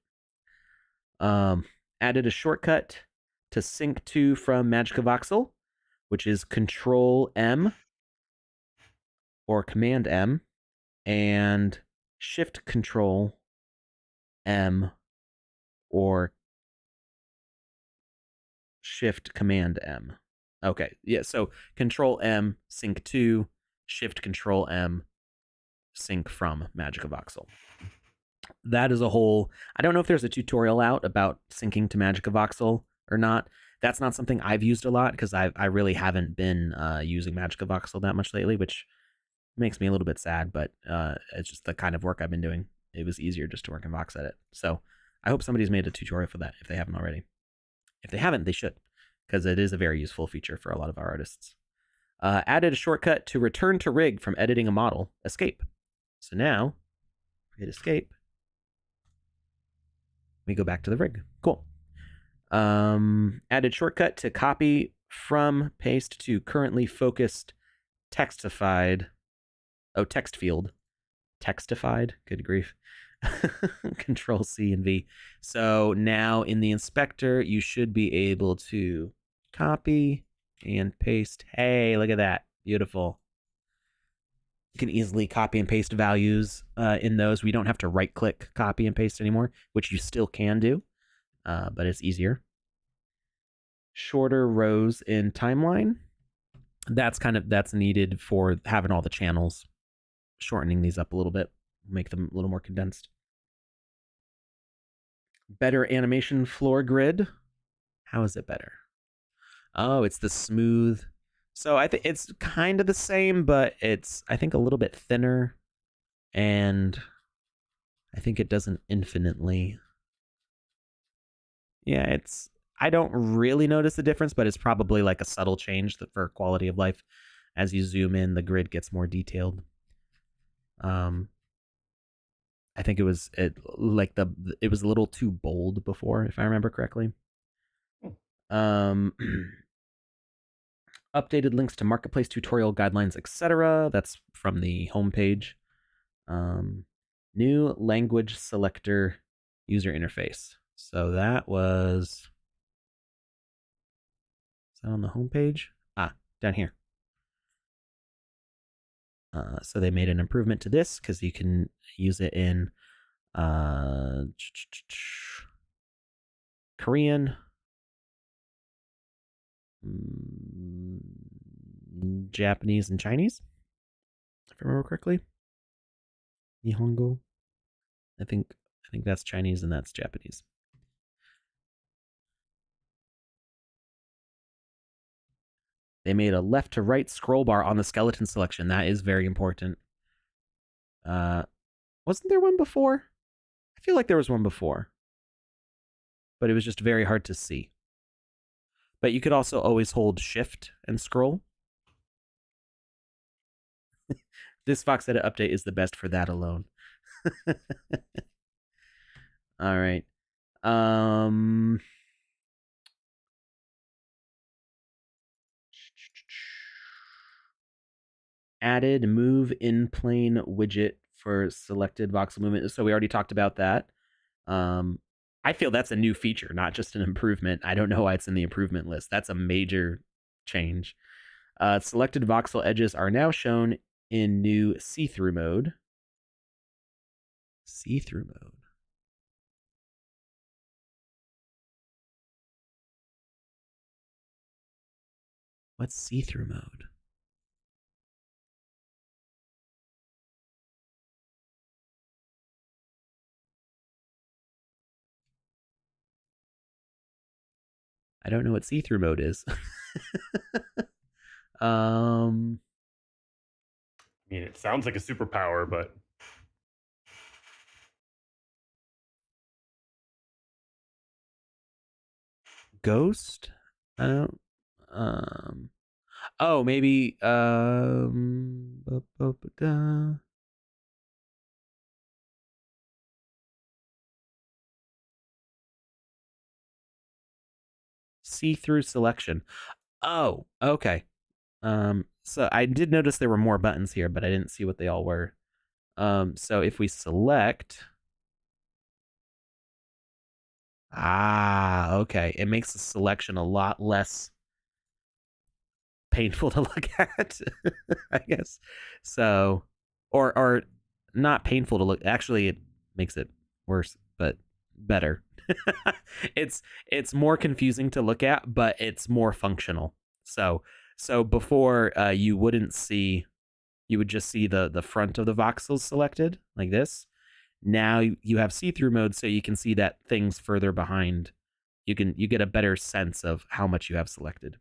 Added a shortcut to sync to from Magica Voxel, which is Control M or Command M and Shift Control M or Shift Command M. Okay, yeah, so Control M, sync to, Shift Control M, sync from Magica Voxel. That is a whole, I don't know if there's a tutorial out about syncing to Magica Voxel or not. That's not something I've used a lot because I really haven't been using Magica Voxel that much lately, which makes me a little bit sad, but it's just the kind of work I've been doing. It was easier just to work in VoxEdit. So I hope somebody's made a tutorial for that if they haven't already. If they haven't, they should, because it is a very useful feature for a lot of our artists. Added a shortcut to return to rig from editing a model, escape. So now, hit escape. We go back to the rig. Cool. Added shortcut to copy from paste to currently focused textified. Oh, text field. Textified? Good grief. Control C and V. So now in the inspector, you should be able to copy and paste. Hey, look at that. Beautiful. You can easily copy and paste values in those. We don't have to right click copy and paste anymore, which you still can do, but it's easier. Shorter rows in timeline. That's needed for having all the channels. Shortening these up a little bit, make them a little more condensed. Better animation floor grid. How is it better? Oh, it's the smooth. So I think it's kind of the same, but it's, I think, a little bit thinner. And I think it doesn't infinitely. Yeah, it's, I don't really notice the difference, but it's probably like a subtle change for quality of life. As you zoom in, the grid gets more detailed. I think it was it was a little too bold before, if I remember correctly. Updated links to marketplace tutorial guidelines, etc. That's from the homepage. New language selector user interface. So that was, is that on the homepage? Ah, down here. So they made an improvement to this because you can use it in Korean, Japanese, and Chinese, if I remember correctly. Nihongo. I think that's Chinese and that's Japanese. They made a left to right scroll bar on the skeleton selection. That is very important. Wasn't there one before? I feel like there was one before, but it was just very hard to see. But you could also always hold shift and scroll. This VoxEdit update is the best for that alone. All right. Added move in plane widget for selected voxel movement. So we already talked about that. I feel that's a new feature, not just an improvement. I don't know why it's in the improvement list. That's a major change. Selected voxel edges are now shown in new see-through mode. See-through mode. What's see-through mode? I don't know what see-through mode is. I mean, it sounds like a superpower, but Ghost? I don't. Oh, maybe. See-through selection. Oh, okay. So I did notice there were more buttons here, but I didn't see what they all were. So if we select. Okay. It makes the selection a lot less painful to look at, I guess. So, or not painful to look. Actually, it makes it worse, but better. It's more confusing to look at, but it's more functional. So before you wouldn't see, you would just see the front of the voxels selected like this. Now you have see-through mode, so you can see that things further behind. You get a better sense of how much you have selected.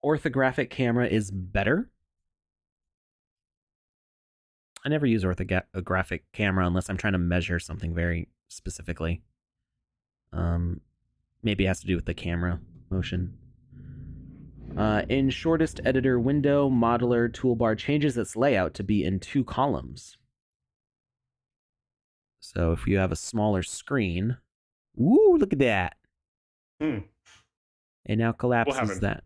Orthographic camera is better. I never use orthographic camera unless I'm trying to measure something very specifically. Maybe it has to do with the camera motion. In shortest editor window, modeler toolbar changes its layout to be in 2 columns. So if you have a smaller screen, ooh, look at that. It now collapses that.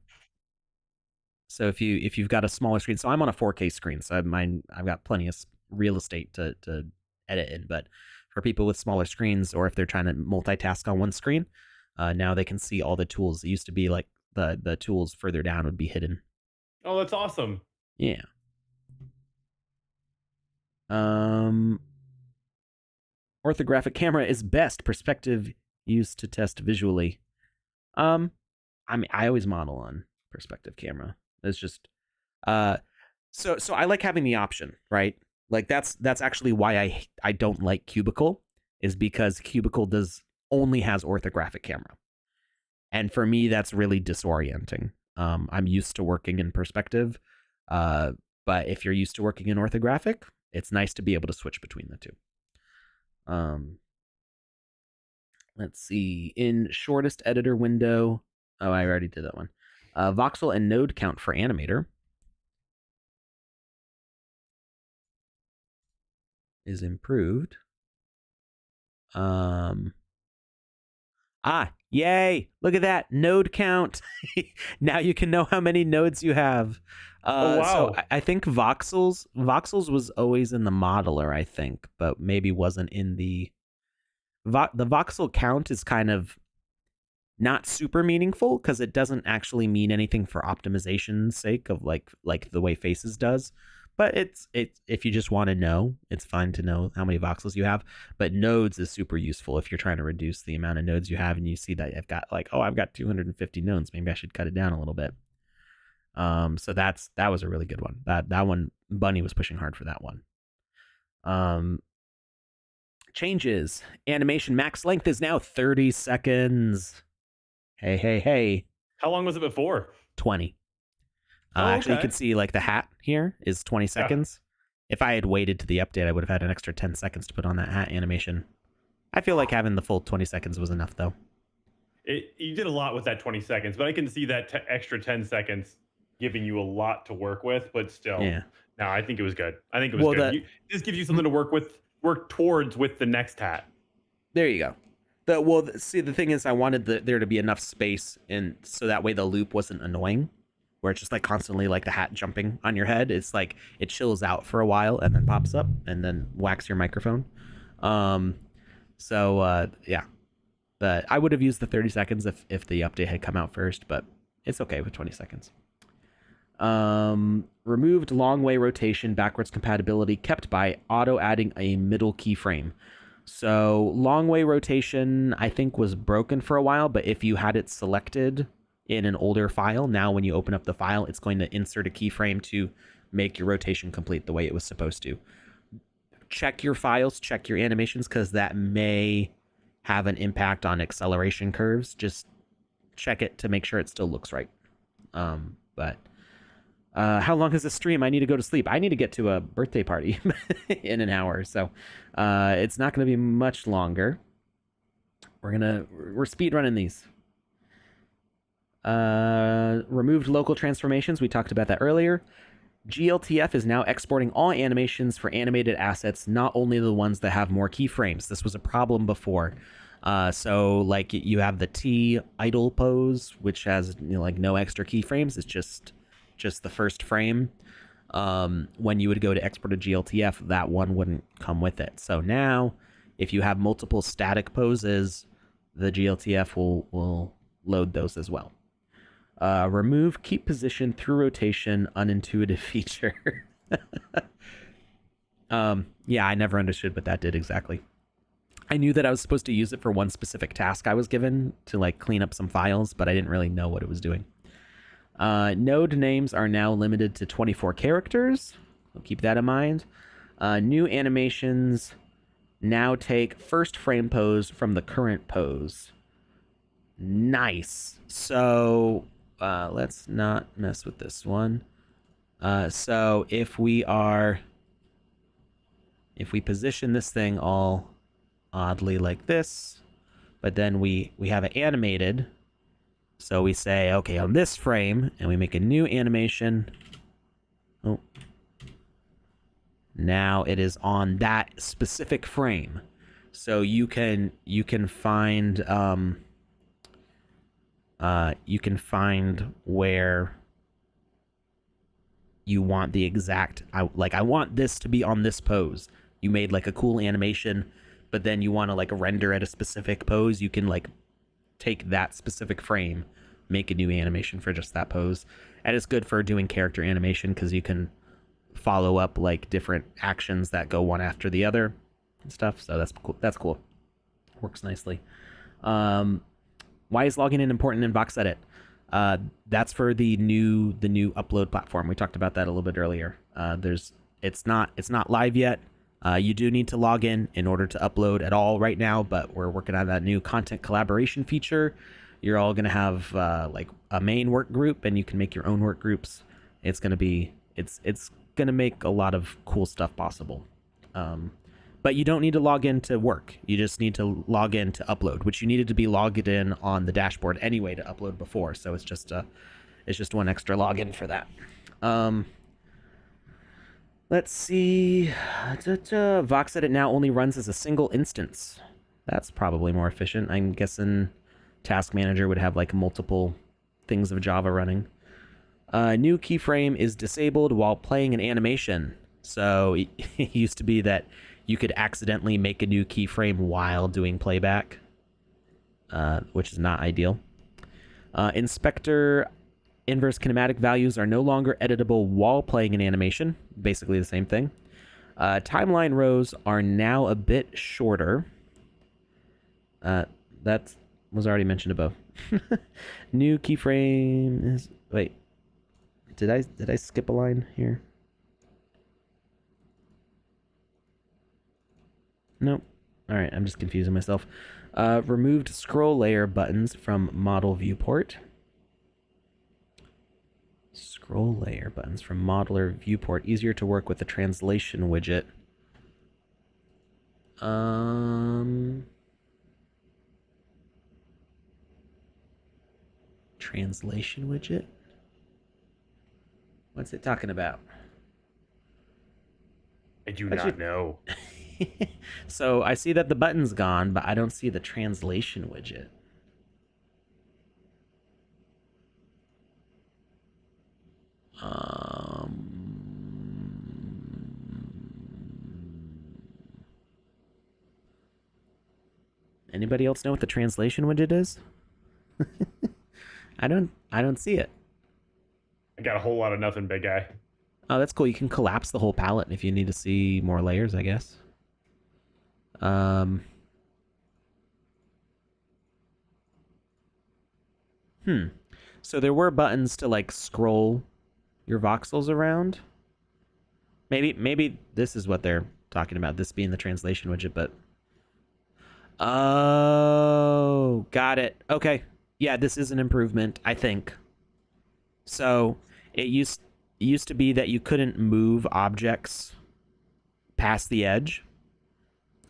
So if you've got a smaller screen, so I'm on a 4K screen, so I've got plenty of real estate to edit in. But for people with smaller screens, or if they're trying to multitask on one screen, now they can see all the tools. It used to be like the tools further down would be hidden. Oh, that's awesome. Yeah. Orthographic camera is best. Perspective used to test visually. I mean, I always model on perspective camera. It's just so I like having the option, right? Like that's actually why I don't like Cubicle, is because Cubicle only has orthographic camera. And for me, that's really disorienting. I'm used to working in perspective, but if you're used to working in orthographic, it's nice to be able to switch between the two. Let's see. In shortest editor window, oh, I already did that one. Voxel and node count for animator is improved. Yay! Look at that node count. Now you can know how many nodes you have. Oh, wow. So I think voxels was always in the modeler, I think, but maybe wasn't in the voxel count is kind of not super meaningful because it doesn't actually mean anything for optimization's sake of like the way Faces does. But it's if you just want to know, it's fine to know how many voxels you have. But nodes is super useful if you're trying to reduce the amount of nodes you have, and you see that I've got like, oh, I've got 250 nodes. Maybe I should cut it down a little bit. So that was a really good one. That one, Bunny was pushing hard for that one. Changes. Animation max length is now 30 seconds. Hey. How long was it before? 20. Okay. Actually, you can see like the hat here is 20 seconds. Yeah. If I had waited to the update, I would have had an extra 10 seconds to put on that hat animation. I feel like having the full 20 seconds was enough, though. You did a lot with that 20 seconds, but I can see that extra 10 seconds giving you a lot to work with, but still. Yeah. No, I think it was good. I think it was good. This gives you something to work towards with the next hat. There you go. See, the thing is, I wanted there to be enough space, and so that way the loop wasn't annoying, where it's just like constantly like the hat jumping on your head. It's like it chills out for a while and then pops up and then whacks your microphone. Yeah. But I would have used the 30 seconds if the update had come out first, but it's okay with 20 seconds. Removed long way rotation backwards compatibility kept by auto adding a middle keyframe. So long way rotation, I think, was broken for a while, but if you had it selected in an older file, now when you open up the file, it's going to insert a keyframe to make your rotation complete the way it was supposed to. Check your files, check your animations, because that may have an impact on acceleration curves. Just check it to make sure it still looks right. How long is the stream? I need to go to sleep. I need to get to a birthday party in an hour, so it's not going to be much longer. We're speed running these. Removed local transformations. We talked about that earlier. glTF is now exporting all animations for animated assets, not only the ones that have more keyframes. This was a problem before. So like you have the T idle pose, which has like no extra keyframes. It's just the first frame. When you would go to export a glTF, that one wouldn't come with it. So now, if you have multiple static poses, the glTF will load those as well. Remove keep position through rotation unintuitive feature. Yeah, I never understood what that did exactly. I knew that I was supposed to use it for one specific task I was given to like clean up some files, but I didn't really know what it was doing. Node names are now limited to 24 characters. I'll keep that in mind. New animations now take first frame pose from the current pose. Nice. So let's not mess with this one. So if we position this thing all oddly like this, but then we have it animated. So we say, okay, on this frame, and we make a new animation. Oh. Now it is on that specific frame. So you can find where you want the exact, I want this to be on this pose. You made like a cool animation, but then you want to like render at a specific pose. You can like take that specific frame, make a new animation for just that pose. And it's good for doing character animation because you can follow up like different actions that go one after the other and stuff. So that's cool. Works nicely. Why is logging in important in VoxEdit? That's for the new upload platform. We talked about that a little bit earlier. It's not live yet. You do need to log in order to upload at all right now, but we're working on that new content collaboration feature. You're all going to have like a main work group, and you can make your own work groups. It's going to make a lot of cool stuff possible. But you don't need to log in to work. You just need to log in to upload, which you needed to be logged in on the dashboard anyway to upload before. So it's just one extra login for that. Let's see. VoxEdit now only runs as a single instance. That's probably more efficient. I'm guessing Task Manager would have like multiple things of Java running. New keyframe is disabled while playing an animation. So it used to be that you could accidentally make a new keyframe while doing playback, which is not ideal. Inspector Inverse kinematic values are no longer editable while playing an animation. Basically the same thing. Timeline rows are now a bit shorter. That was already mentioned above. New keyframe is... Wait. Did I skip a line here? Nope. Alright, I'm just confusing myself. Removed scroll layer buttons from model viewport. Scroll layer buttons from modeler viewport. Easier to work with the translation widget. Translation widget? What's it talking about? I do not know. So I see that the button's gone, but I don't see the translation widget. Anybody else know what the translation widget is? I don't see it. I got a whole lot of nothing, big guy. Oh, that's cool. You can collapse the whole palette if you need to see more layers, I guess. So there were buttons to like scroll your voxels around. Maybe this is what they're talking about, this being the translation widget, but oh, got it. Okay. Yeah, this is an improvement, I think. So it used to be that you couldn't move objects past the edge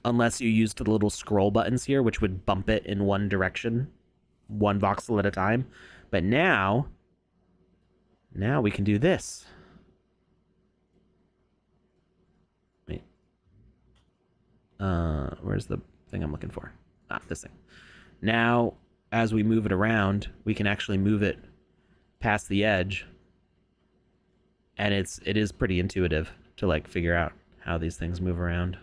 unless you used the little scroll buttons here, which would bump it in one direction, one voxel at a time. But now we can do this. Wait. Where's the thing I'm looking for? Ah, this thing. Now, as we move it around, we can actually move it past the edge. And it is pretty intuitive to like figure out how these things move around.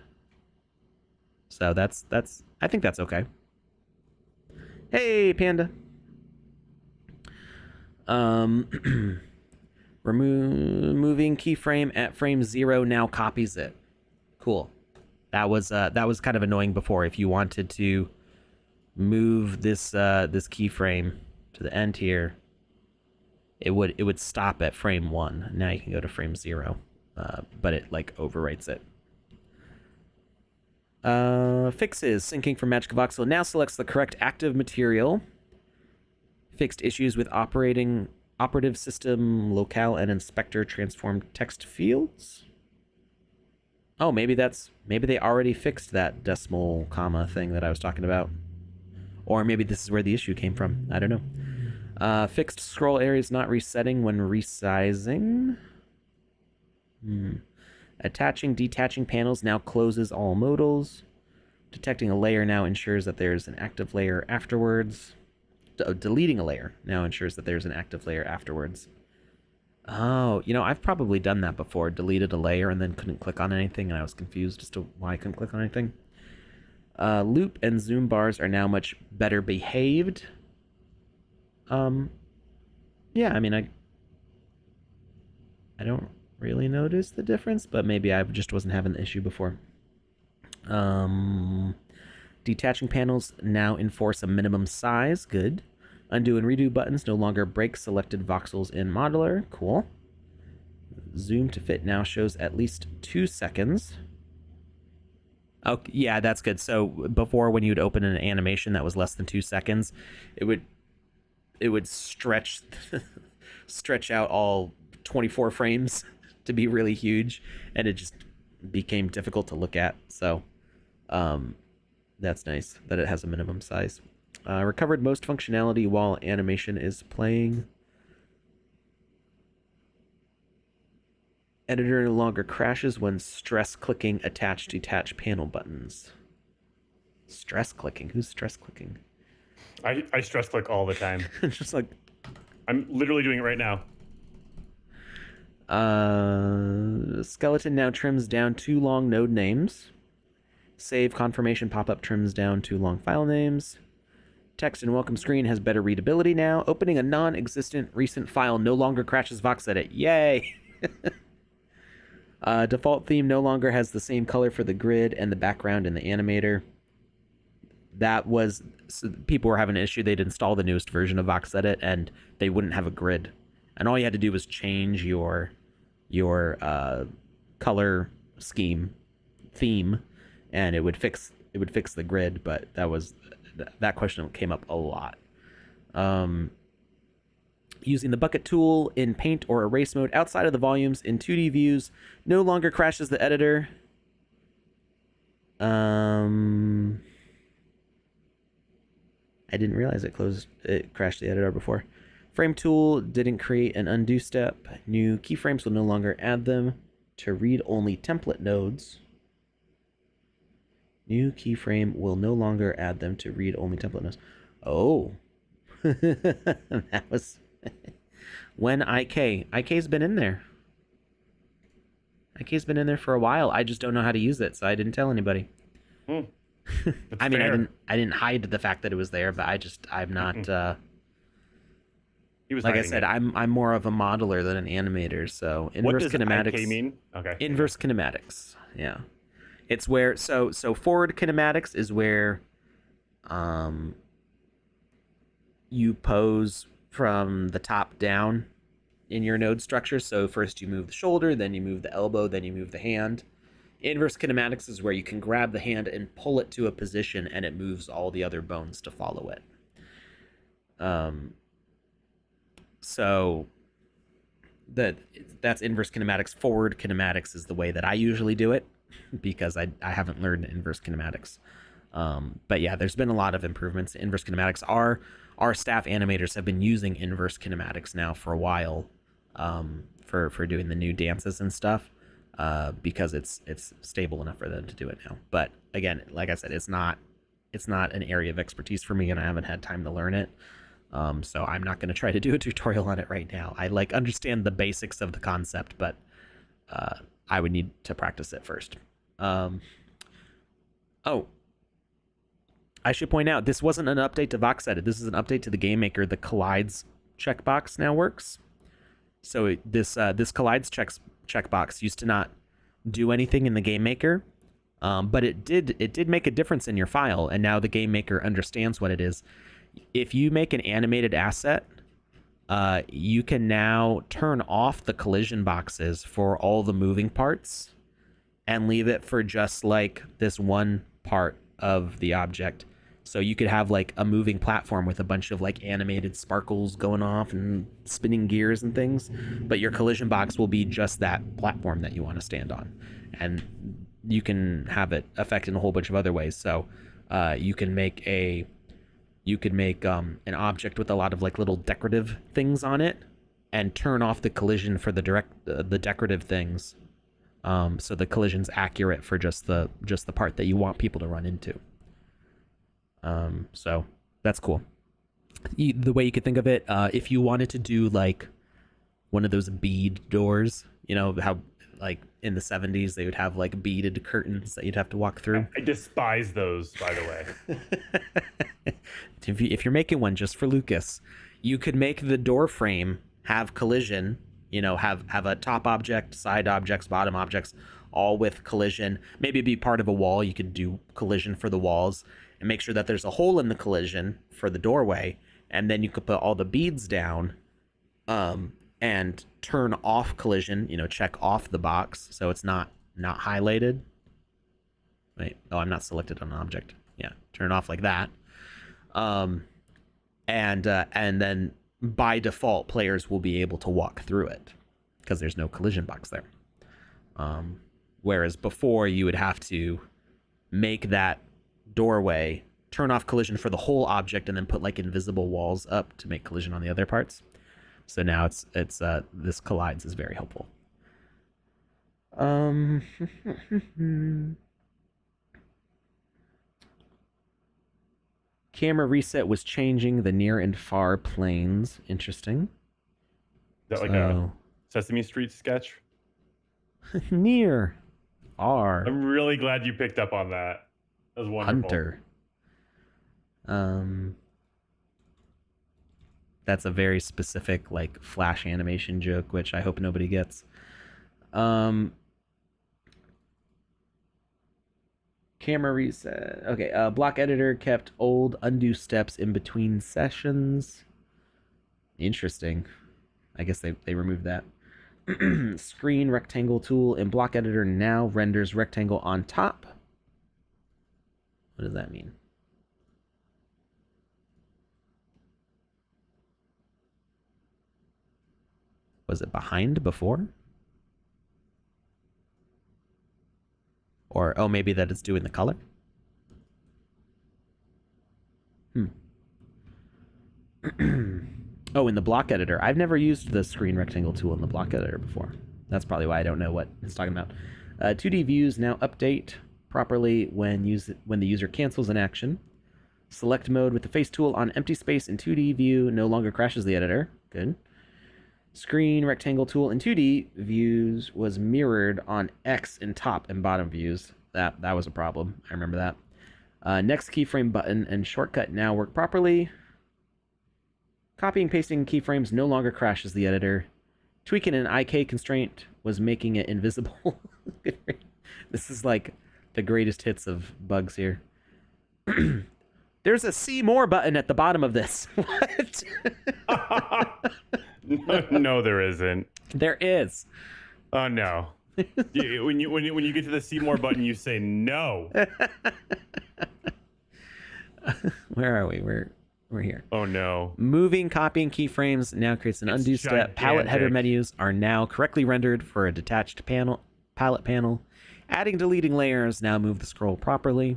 So that's I think that's okay. Hey, Panda. Removing keyframe at frame 0 now copies it. Cool. That was kind of annoying before. If you wanted to move this this keyframe to the end here, it would stop at frame 1. Now you can go to frame 0, but it like overwrites it. Fixes. Syncing from Magic Voxel now selects the correct active material. Fixed issues with operative system, locale, and inspector transformed text fields. Oh, maybe they already fixed that decimal comma thing that I was talking about. Or maybe this is where the issue came from. I don't know. Fixed scroll areas not resetting when resizing. Attaching, detaching panels now closes all modals. Detecting a layer now ensures that there's an active layer afterwards. Deleting a layer now ensures that there's an active layer afterwards. Oh, I've probably done that before. Deleted a layer and then couldn't click on anything, and I was confused as to why I couldn't click on anything. Loop and zoom bars are now much better behaved. Yeah, I mean, I don't really notice the difference, but maybe I just wasn't having the issue before. Detaching panels now enforce a minimum size. Good. Undo and redo buttons no longer break selected voxels in modular. Cool. Zoom to fit now shows at least 2 seconds. Oh, yeah, that's good. So before, when you'd open an animation that was less than 2 seconds, it would stretch stretch out all 24 frames to be really huge, and it just became difficult to look at. So that's nice that it has a minimum size. Recovered most functionality while animation is playing. Editor no longer crashes when stress clicking attach detach panel buttons. Stress clicking? Who's stress clicking? I stress click all the time. Just like... I'm literally doing it right now. Skeleton now trims down 2 long node names. Save confirmation pop-up trims down 2 long file names. Text in welcome screen has better readability now. Opening a non-existent recent file no longer crashes VoxEdit. Yay! Default theme no longer has the same color for the grid and the background in the animator. That was... So people were having an issue. They'd install the newest version of VoxEdit and they wouldn't have a grid. And all you had to do was change your color scheme theme and it would fix the grid, but that question came up a lot. Using the bucket tool in paint or erase mode outside of the volumes in 2D views no longer crashes the editor. I didn't realize it crashed the editor before. Frame tool didn't create an undo step. New keyframes will no longer add them to read-only template nodes. New keyframe will no longer add them to read-only template nodes. Oh. That was... When IK's been in there. IK's been in there for a while. I just don't know how to use it, so I didn't tell anybody. I mean, I didn't hide the fact that it was there, but I'm not... He was like I said, I'm more of a modeler than an animator, so inverse kinematics. What does IK mean? Okay. Inverse kinematics. Yeah. It's where so forward kinematics is where you pose from the top down in your node structure. So first you move the shoulder, then you move the elbow, then you move the hand. Inverse kinematics is where you can grab the hand and pull it to a position and it moves all the other bones to follow it. So that's inverse kinematics. Forward kinematics is the way that I usually do it because I haven't learned inverse kinematics. But yeah, there's been a lot of improvements to inverse kinematics. Our staff animators have been using inverse kinematics now for a while for doing the new dances and stuff because it's stable enough for them to do it now. But again, like I said, it's not an area of expertise for me and I haven't had time to learn it. So I'm not going to try to do a tutorial on it right now. I understand the basics of the concept, but I would need to practice it first. Oh, I should point out, this wasn't an update to VoxEdit. This is an update to the Game Maker. The collides checkbox now works. So this collides checkbox used to not do anything in the Game Maker, but it did make a difference in your file, and now the Game Maker understands what it is. If you make an animated asset, you can now turn off the collision boxes for all the moving parts and leave it for just like this one part of the object. So you could have like a moving platform with a bunch of like animated sparkles going off and spinning gears and things, but your collision box will be just that platform that you want to stand on. And you can have it affect in a whole bunch of other ways. So you could make an object with a lot of like little decorative things on it and turn off the collision for the decorative things. So the collision's accurate for just the part that you want people to run into. So that's cool. The way you could think of it, if you wanted to do like one of those bead doors, you know how like in the 70s they would have like beaded curtains that you'd have to walk through. I despise those, by the way. If you're making one just for Lucas, you could make the door frame have collision, you know, have a top object, side objects, bottom objects, all with collision. Maybe be part of a wall. You could do collision for the walls and make sure that there's a hole in the collision for the doorway. And then you could put all the beads down and turn off collision, you know, check off the box so it's not highlighted. Wait, oh, I'm not selected on an object. Yeah, turn it off like that. And then by default, players will be able to walk through it because there's no collision box there. Whereas before, you would have to make that doorway, turn off collision for the whole object, and then put like invisible walls up to make collision on the other parts. So now it's this collides is very helpful. Camera reset was changing the near and far planes. Interesting. Is that like a Sesame Street sketch? Near, far. I'm really glad you picked up on that. That was wonderful. Hunter. That's a very specific like Flash animation joke, which I hope nobody gets. Camera reset. Okay, block editor kept old undo steps in between sessions. Interesting. I guess they removed that. Screen rectangle tool in block editor now renders rectangle on top. What does that mean? Was it behind before? Or, oh, maybe that it's doing the color? Oh, in the block editor. I've never used the screen rectangle tool in the block editor before. That's probably why I don't know what it's talking about. 2D views now update properly when the user cancels an action. Select mode with the face tool on empty space in 2D view no longer crashes the editor. Good. Screen rectangle tool in 2D views was mirrored on X in top and bottom views. That was a problem. I remember that. Next keyframe button and shortcut now work properly. Copying pasting keyframes no longer crashes the editor. Tweaking an IK constraint was making it invisible. This is like the greatest hits of bugs here. There's a see more button at the bottom of this. What? No, there isn't. There is. Oh no. When you get to the see more button, you say no. Where are we? We're here. Oh no. Moving, copying keyframes now creates an undo step. Palette header menus are now correctly rendered for a detached palette panel. Adding, deleting layers now move the scroll properly.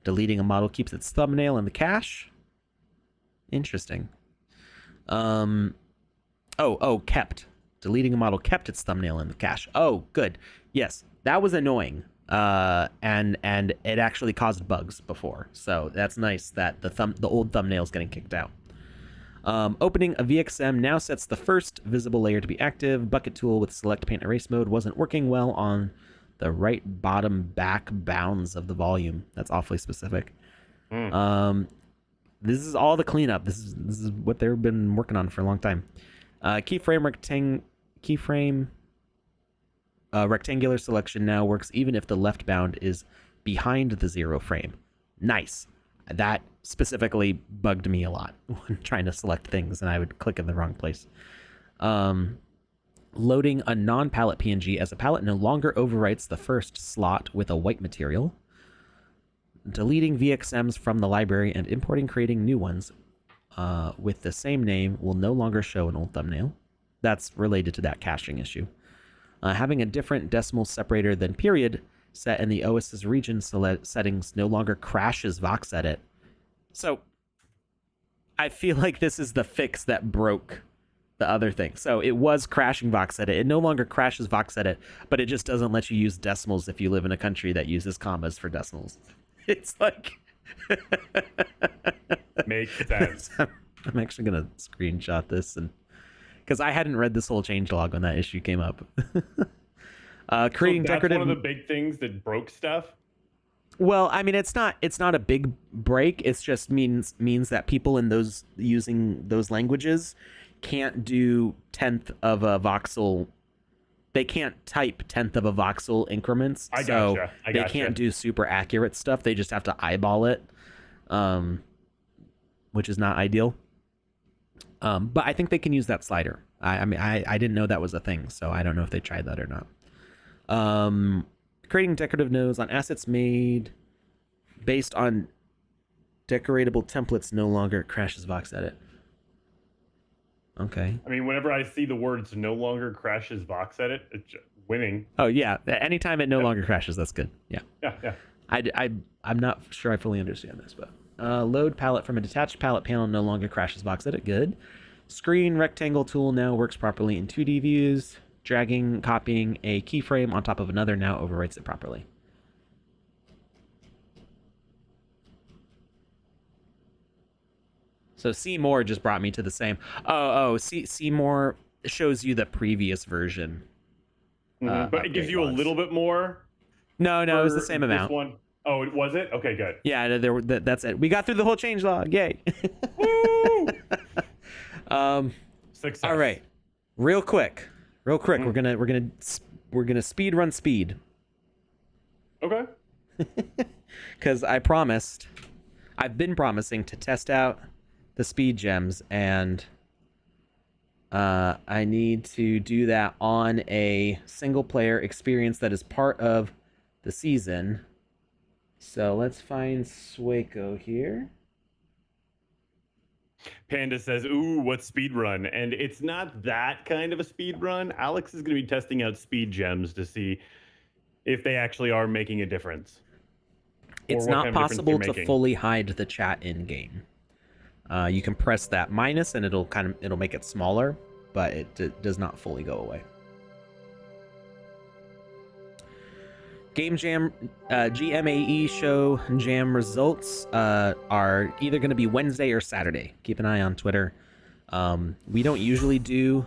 Deleting a model keeps its thumbnail in the cache. Interesting. Kept. Deleting a model kept its thumbnail in the cache. Oh, good. Yes, that was annoying. And it actually caused bugs before. So that's nice that the old thumbnail is getting kicked out. Opening a VXM now sets the first visible layer to be active. Bucket tool with select paint erase mode wasn't working well on the right bottom back bounds of the volume. That's awfully specific. This is all the cleanup. This is what they've been working on for a long time. Rectangular selection now works even if the left bound is behind the 0 frame. Nice. That specifically bugged me a lot when trying to select things and I would click in the wrong place. Loading a non-palette PNG as a palette no longer overwrites the first slot with a white material. Deleting VXMs from the library and creating new ones with the same name will no longer show an old thumbnail. That's related to that caching issue. Having a different decimal separator than period set in the OS's region settings no longer crashes VoxEdit. So I feel like this is the fix that broke the other thing. So it was crashing VoxEdit. It no longer crashes VoxEdit, but it just doesn't let you use decimals if you live in a country that uses commas for decimals. It's like... Makes sense. I'm actually going to screenshot this and because I hadn't read this whole changelog when that issue came up. Creating so that's decorative. One of the big things that broke stuff. Well, I mean, it's not a big break. It's just means that people in those using those languages can't do 10th of a voxel. They can't type 10th of a voxel increments. I gotcha. They can't do super accurate stuff. They just have to eyeball it, which is not ideal. But I think they can use that slider. I mean, I didn't know that was a thing, so I don't know if they tried that or not. Creating decorative nodes on assets made based on decoratable templates no longer crashes VoxEdit. Okay. I mean, whenever I see the words "no longer crashes VoxEdit," it's winning. Oh yeah, anytime it no longer crashes, that's good. Yeah. Yeah. I'm not sure I fully understand this, but load palette from a detached palette panel no longer crashes VoxEdit. Good. Screen rectangle tool now works properly in 2D views. Dragging, copying a keyframe on top of another now overwrites it properly. So see more just brought me to the same. See more shows you the previous version. But it gives you a little bit more. No, it was the same amount. One. Oh, it was it? Okay, good. Yeah, that's it. We got through the whole changelog. Yay. Woo! Success. All right, real quick. We're gonna speed run speed. Okay. Because I've been promising to test out the speed gems, and I need to do that on a single player experience that is part of the season. So let's find Sueco here. Panda says, ooh, what's speed run? And it's not that kind of a speed run. Alex is going to be testing out speed gems to see if they actually are making a difference. It's not possible to fully hide the chat in game. You can press that minus and it'll make it smaller, but it does not fully go away. Game Jam GMAE show jam results are either going to be Wednesday or Saturday. Keep an eye on Twitter. We don't usually do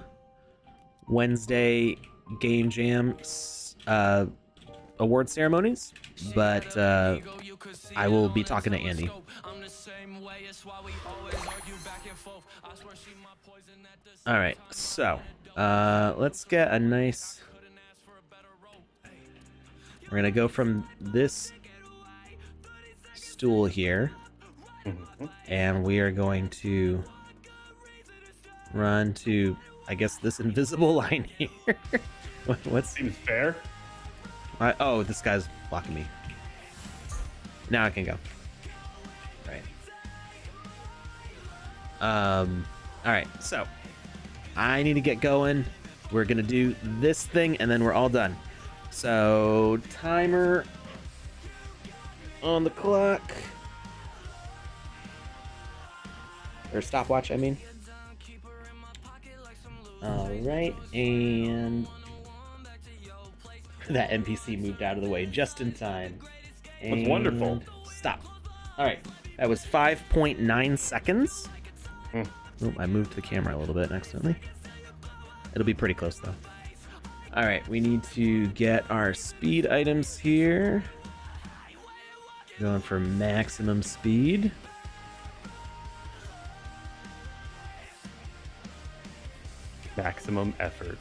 Wednesday Game Jam award ceremonies, but I will be talking to Andy. All right, so let's get a nice... We're going to go from this stool here, and we are going to run to, I guess, this invisible line here. What seems fair? Oh, this guy's blocking me. Now I can go. All right, so I need to get going. We're going to do this thing, and then we're all done. So, timer on the clock. Or stopwatch, I mean. Alright, and that NPC moved out of the way just in time. That's wonderful. Stop. Alright, that was 5.9 seconds. Oh, I moved the camera a little bit accidentally. It'll be pretty close, though. All right, we need to get our speed items here. Going for maximum speed. Maximum effort.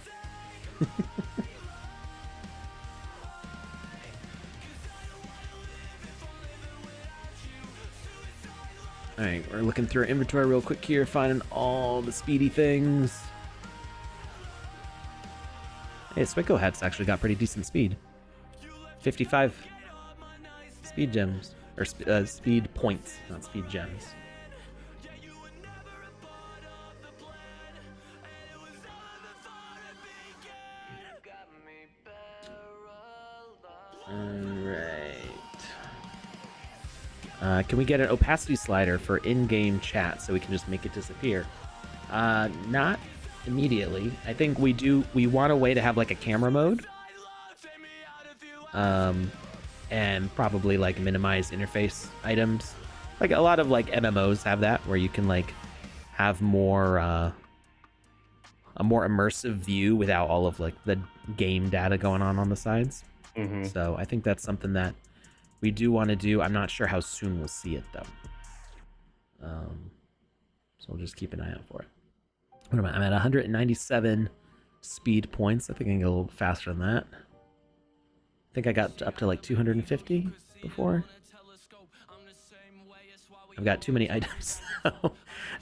All right, we're looking through our inventory real quick here, finding all the speedy things. Hey, Swicko Hat's actually got pretty decent speed. 55 speed gems. Or speed points, not speed gems. Alright. Can we get an opacity slider for in-game chat so we can just make it disappear? Not immediately. I think we want a way to have like a camera mode, and probably like minimize interface items. Like a lot of like MMOs have that, where you can like have more a more immersive view without all of like the game data going on the sides. So I think that's something that we do want to do. I'm not sure how soon we'll see it though. So we'll just keep an eye out for it. What am I? I'm at 197 speed points. I think I can go a little faster than that. I think I got up to like 250 before. I've got too many items.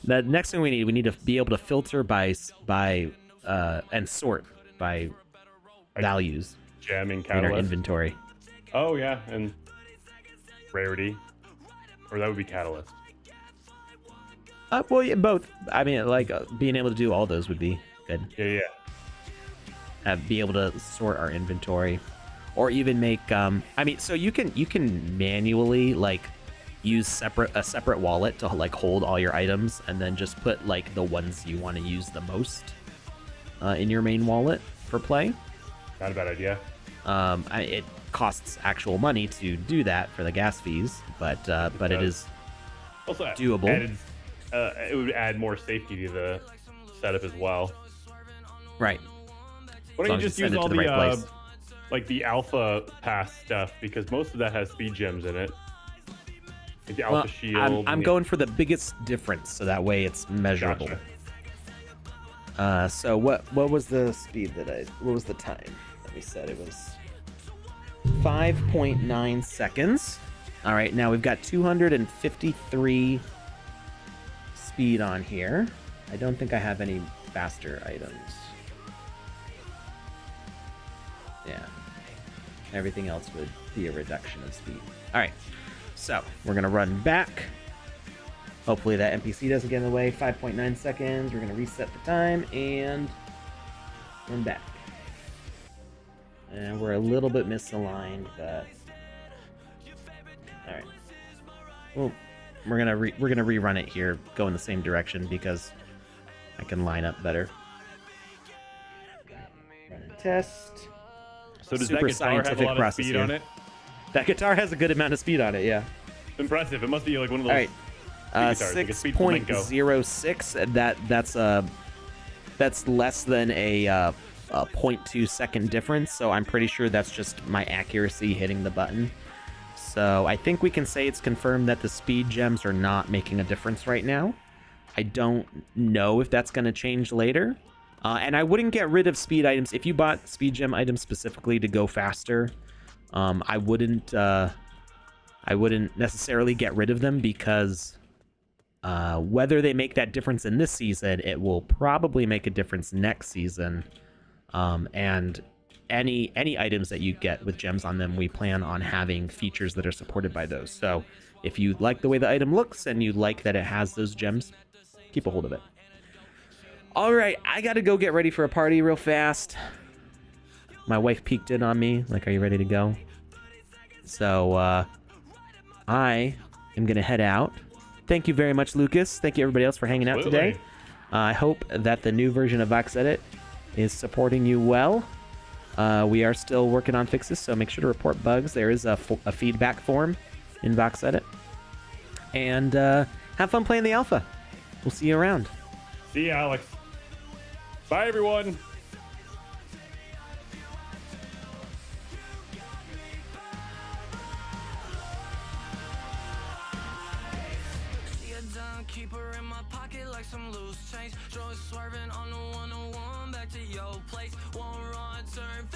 The next thing we need to be able to filter by and sort by values Jamming in our catalyst. inventory. Oh yeah, and rarity, or that would be catalyst. Well, yeah, both. I mean, like being able to do all those would be good. Yeah. Be able to sort our inventory, or even make. I mean, so you can manually like use a separate wallet to like hold all your items, and then just put like the ones you want to use the most in your main wallet for play. Not a bad idea. It costs actual money to do that for the gas fees, but it is also doable. It would add more safety to the setup as well. Right. Why don't you just use all the like the alpha pass stuff, because most of that has speed gems in it. Like the alpha shield. I'm going for the biggest difference, so that way it's measurable. Gotcha. So what was the speed what was the time that we said? It was 5.9 seconds. All right, now we've got 253 speed on here. I don't think I have any faster items. Yeah, everything else would be a reduction of speed. All right, so we're gonna run back. Hopefully that NPC doesn't get in the way. 5.9 seconds. We're gonna reset the time and run back. And we're a little bit misaligned, but all right. Well, we're gonna rerun it here, go in the same direction because I can line up better. Run and test. So does Super that guitar have a lot of speed on it? That guitar has a good amount of speed on it, yeah. Impressive. It must be like one of those. All right. 6.06. That's less than a 0.2 second difference. So I'm pretty sure that's just my accuracy hitting the button. So I think we can say it's confirmed that the speed gems are not making a difference right now. I don't know if that's going to change later. And I wouldn't get rid of speed items. If you bought speed gem items specifically to go faster, I wouldn't necessarily get rid of them because whether they make that difference in this season, it will probably make a difference next season. And any items that you get with gems on them, we plan on having features that are supported by those. So if you like the way the item looks and you like that it has those gems, keep a hold of it. All right, I got to go get ready for a party real fast. My wife peeked in on me, like, are you ready to go? So I am going to head out. Thank you very much, Lucas. Thank you, everybody else, for hanging out today. I hope that the new version of VoxEdit is supporting you well. We are still working on fixes, so make sure to report bugs. There is a feedback form in VoxEdit. And have fun playing the alpha. We'll see you around. See you, Alex. Bye, everyone. Keep her in my pocket like some loose change. Swerving on the 101 back to your place. Won't run, turn.